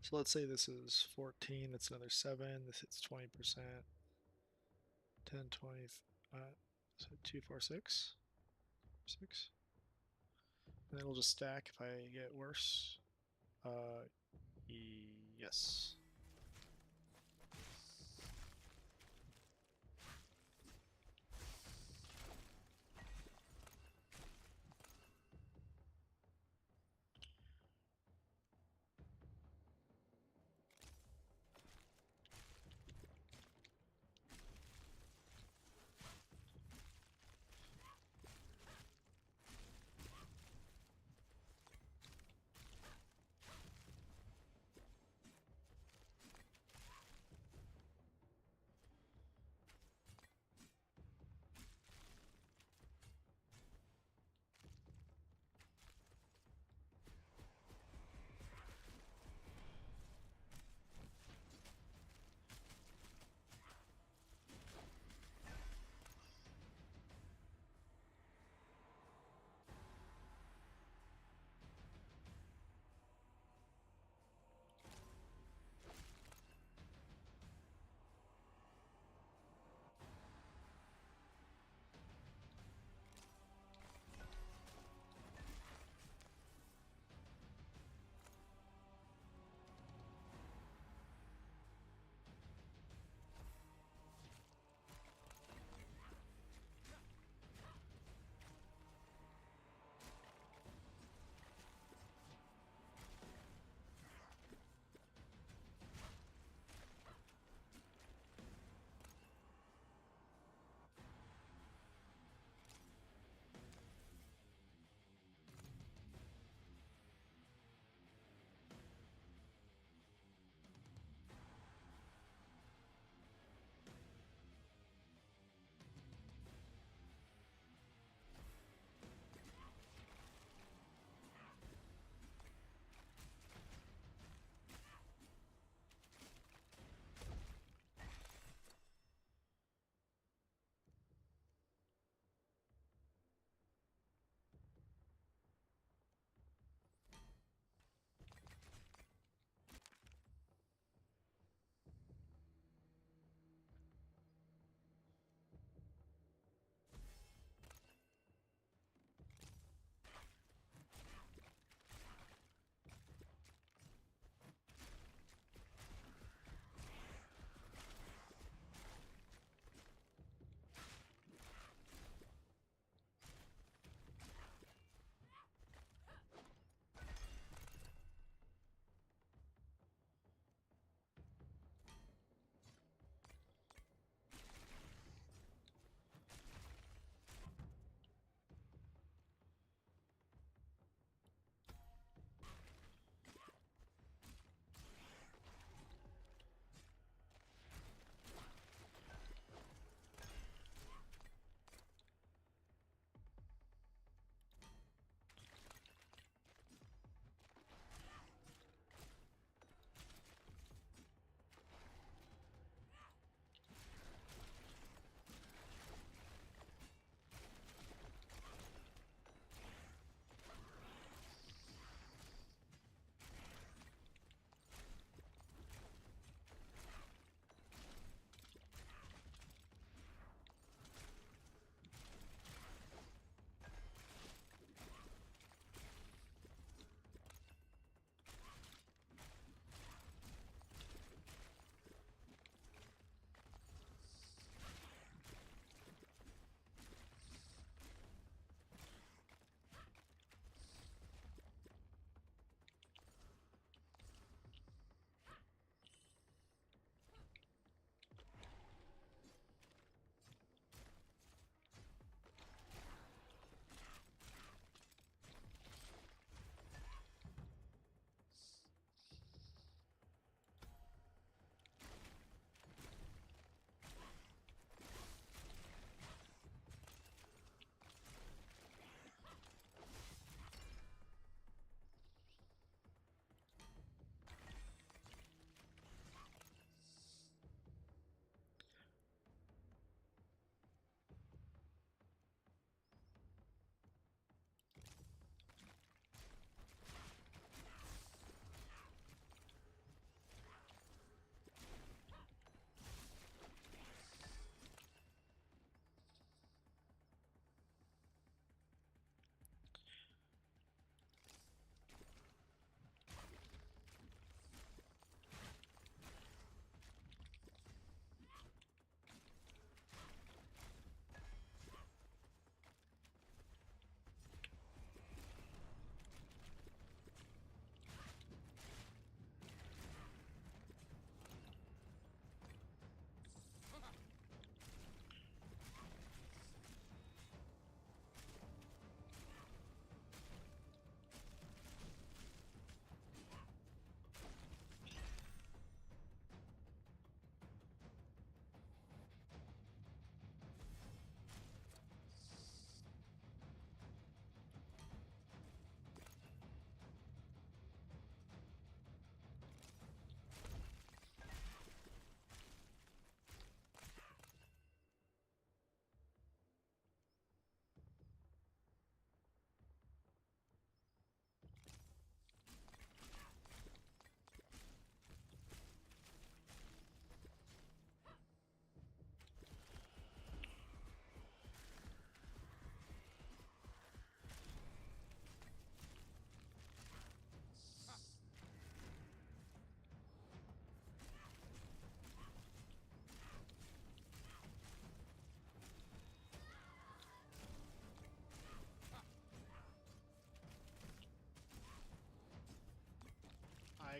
So let's say this is 14, that's another 7, this hits 20%, 10, 20, so 2, 4, 6, 6. And it'll just stack if I get worse. Uh, yes.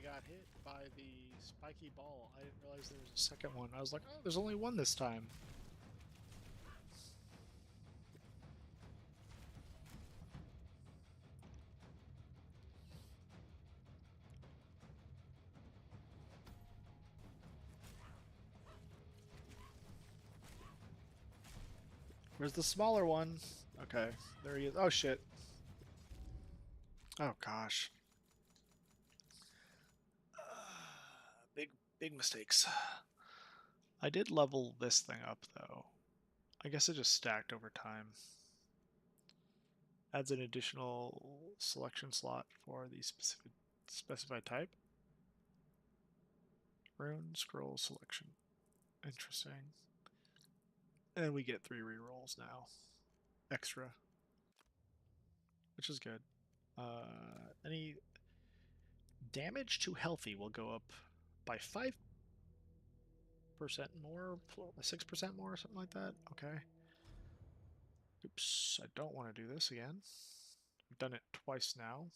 got hit by the spiky ball. I didn't realize there was a second one. I was like, oh, there's only one this time. Where's the smaller one? Okay, there he is. Oh, shit. Oh, gosh. Big mistakes. I did level this thing up, though. I guess it just stacked over time. Adds an additional selection slot for the specified type. Rune scroll selection. Interesting. And we get 3 rerolls now. Extra. Which is good. Any damage to healthy will go up by 5% more, 6% more, something like that. Okay. Oops, I don't want to do this again. I've done it twice now.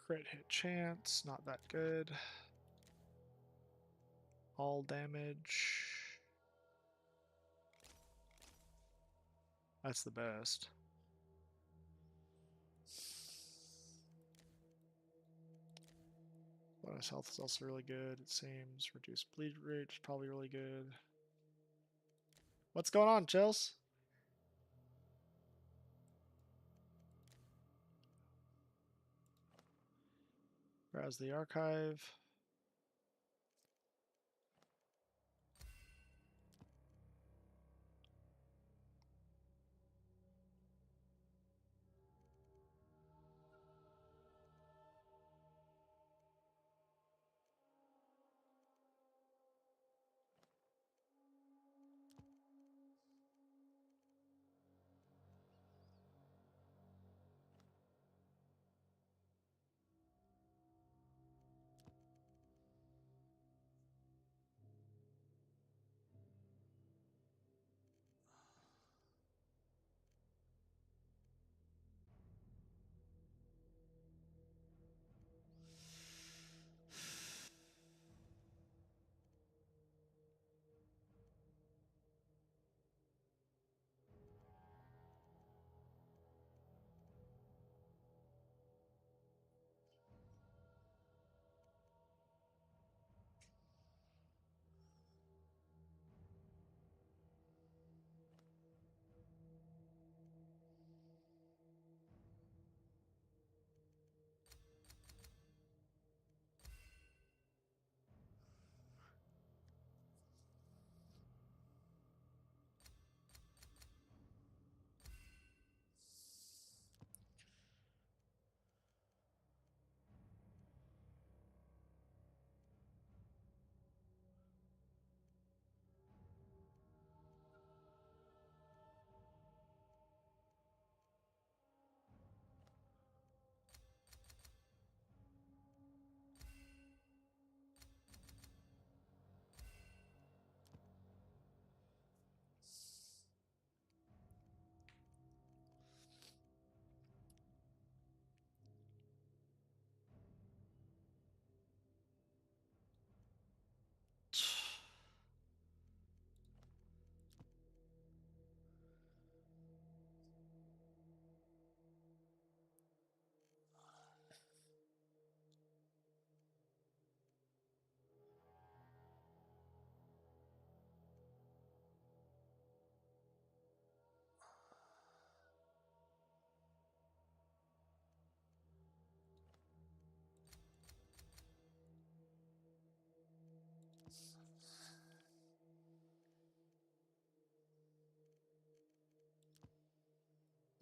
Crit hit chance, not that good. All damage. That's the best. Bonus health is also really good, it seems. Reduced bleed rate is probably really good. What's going on, Chills? Browse the archive.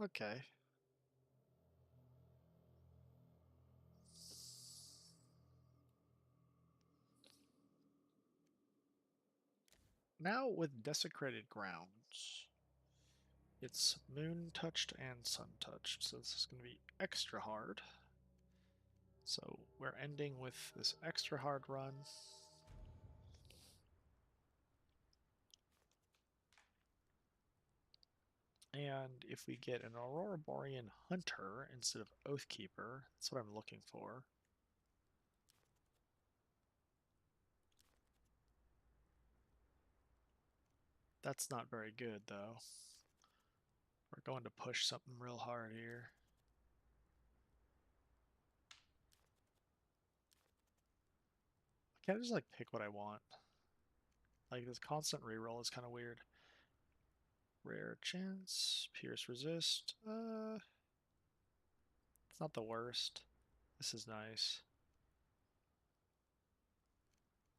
Okay. Now with desecrated grounds. It's moon touched and sun touched, so this is going to be extra hard. So we're ending with this extra hard run. And if we get an Aurora Borean Hunter instead of Oathkeeper, that's what I'm looking for. That's not very good, though. We're going to push something real hard here. I can't just like pick what I want. Like this constant reroll is kind of weird. Rare chance, pierce resist. It's not the worst. This is nice.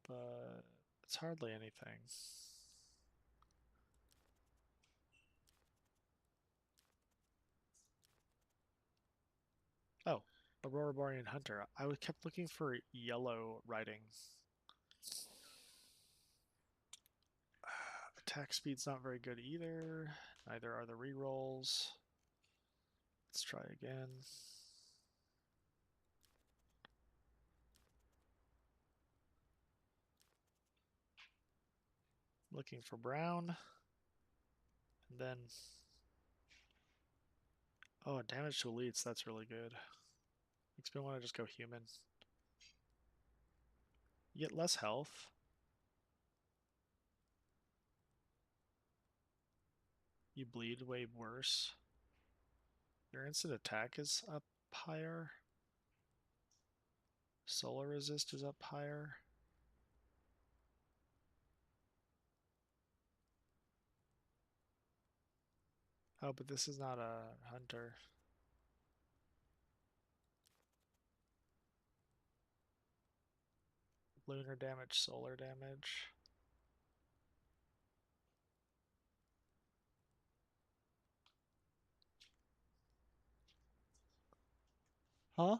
But it's hardly anything. Oh, Aurora Borean Hunter. I kept looking for yellow writing. Attack speed's not very good either. Neither are the rerolls. Let's try again. Looking for brown. And then... Oh, damage to elites. That's really good. Makes me want to just go human. You get less health. You bleed way worse. Your instant attack is up higher. Solar resist is up higher. Oh, but this is not a hunter. Lunar damage, solar damage. Huh?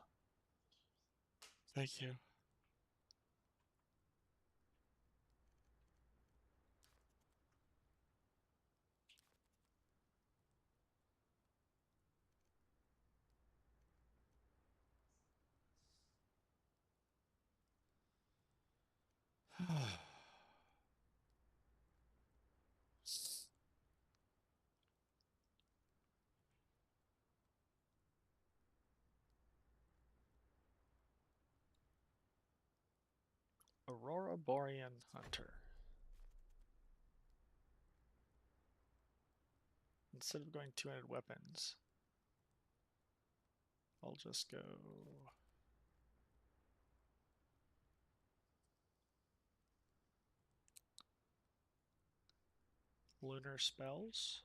Thank you. Aurora Borean Hunter. Instead of going two-handed weapons, I'll just go lunar spells.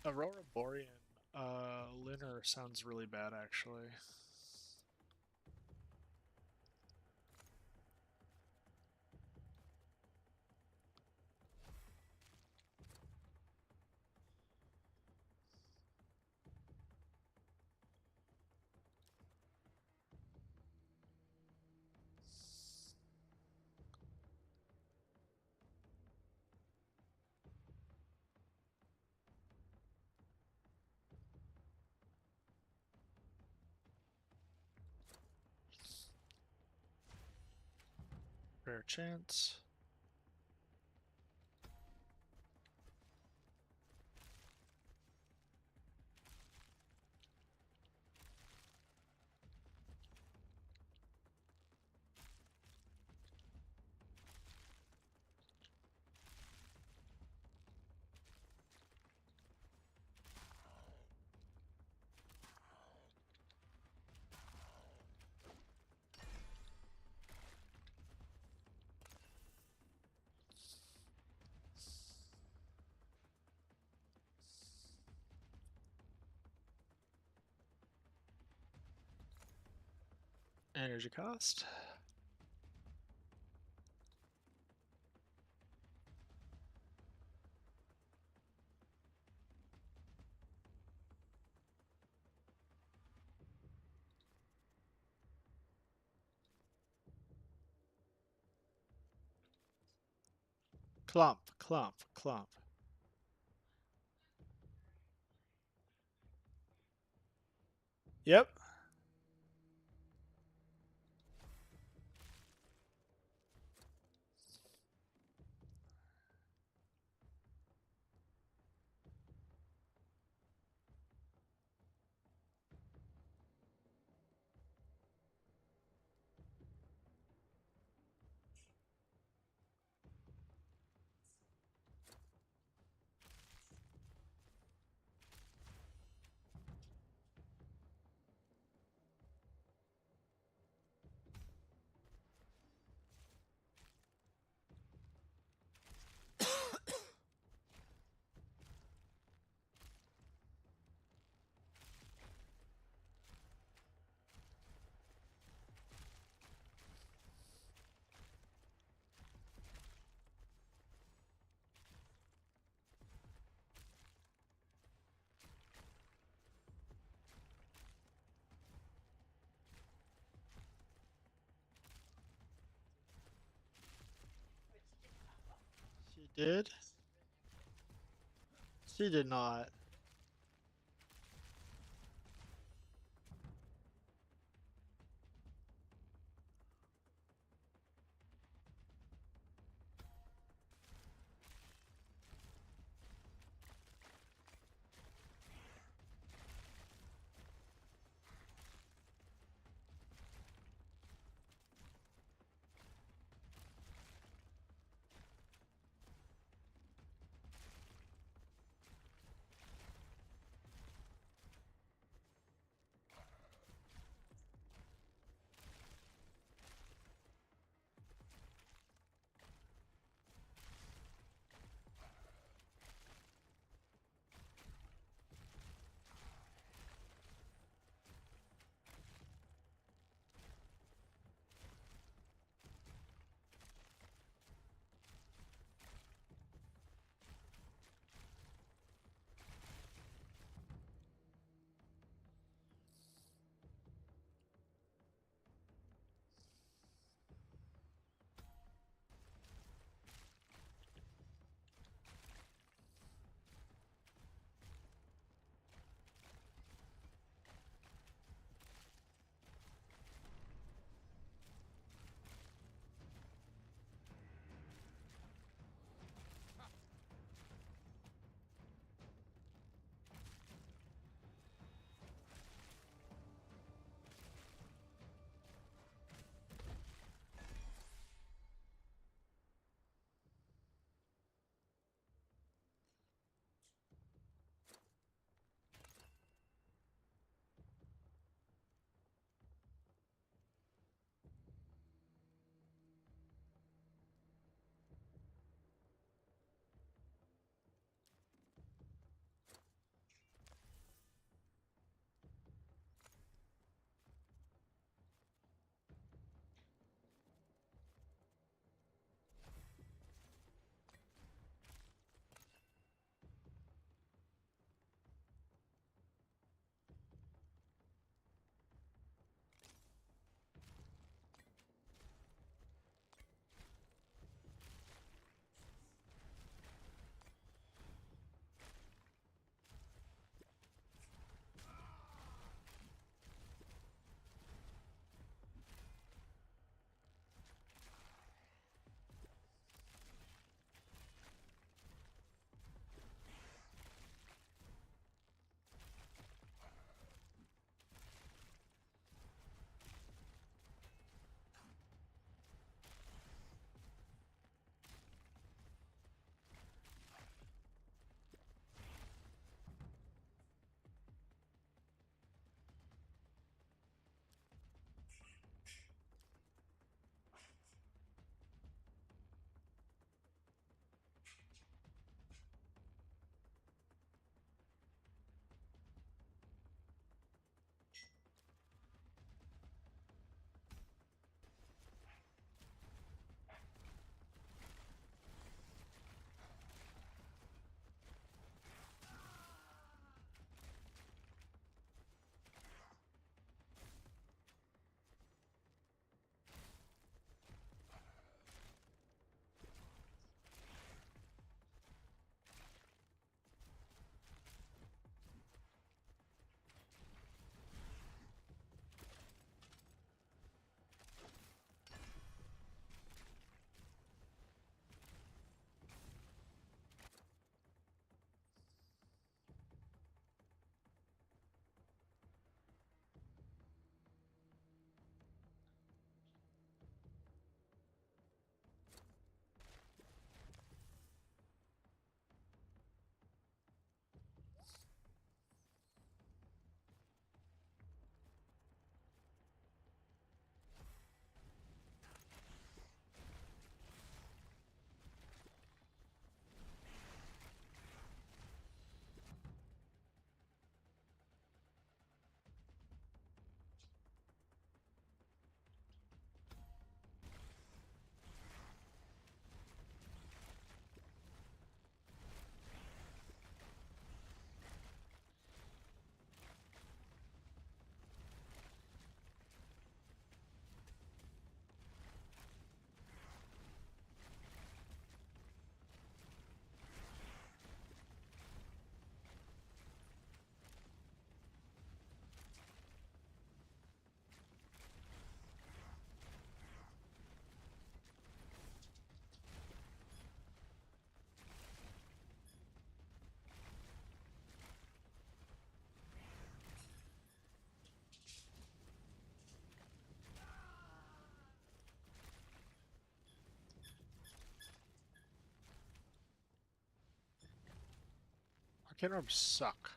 Aurora Borean, Linner sounds really bad actually. Rare chance. Energy cost. Clump, clump, clump. Yep. She did? She did not. Can orbs suck.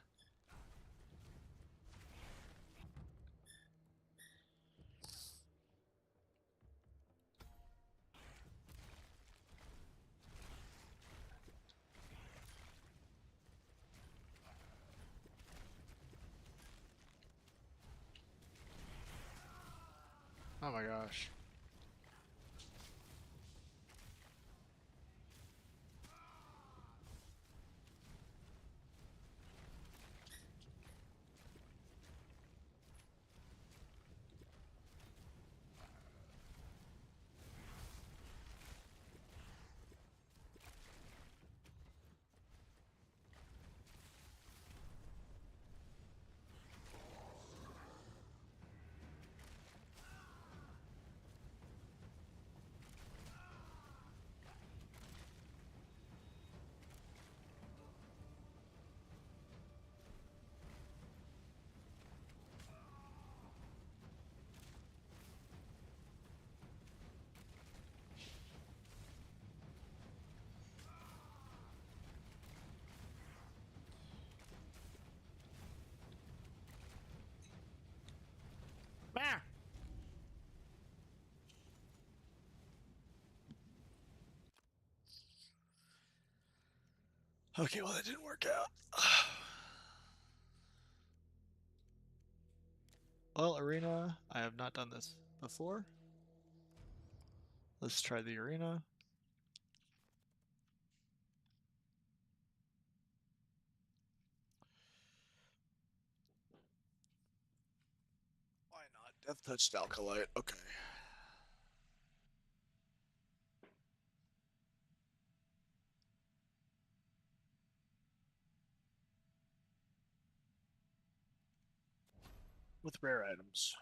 Oh my gosh. Ah! Okay, well that didn't work out. Well, arena, I have not done this before. Let's try the arena. Why not? Death touched Alkalite. Okay. With rare items.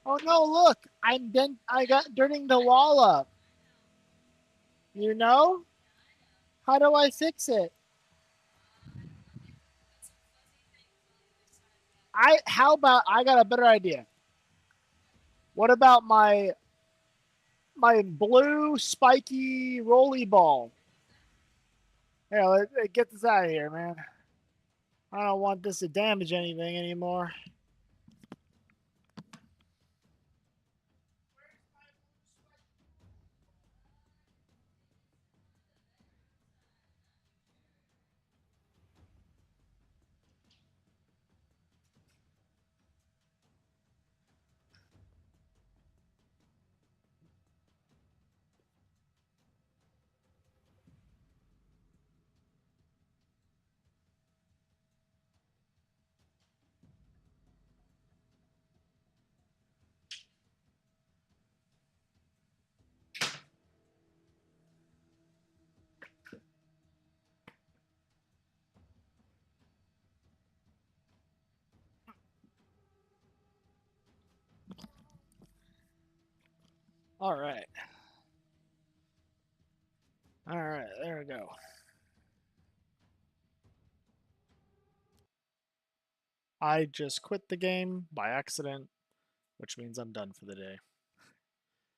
Oh no, look, I got dirting the wall up. You know? How do I fix it? How about I got a better idea. What about my blue spiky rolly ball? Here, let's get this out of here, man. I don't want this to damage anything anymore. All right. All right, there we go. I just quit the game by accident, which means I'm done for the day.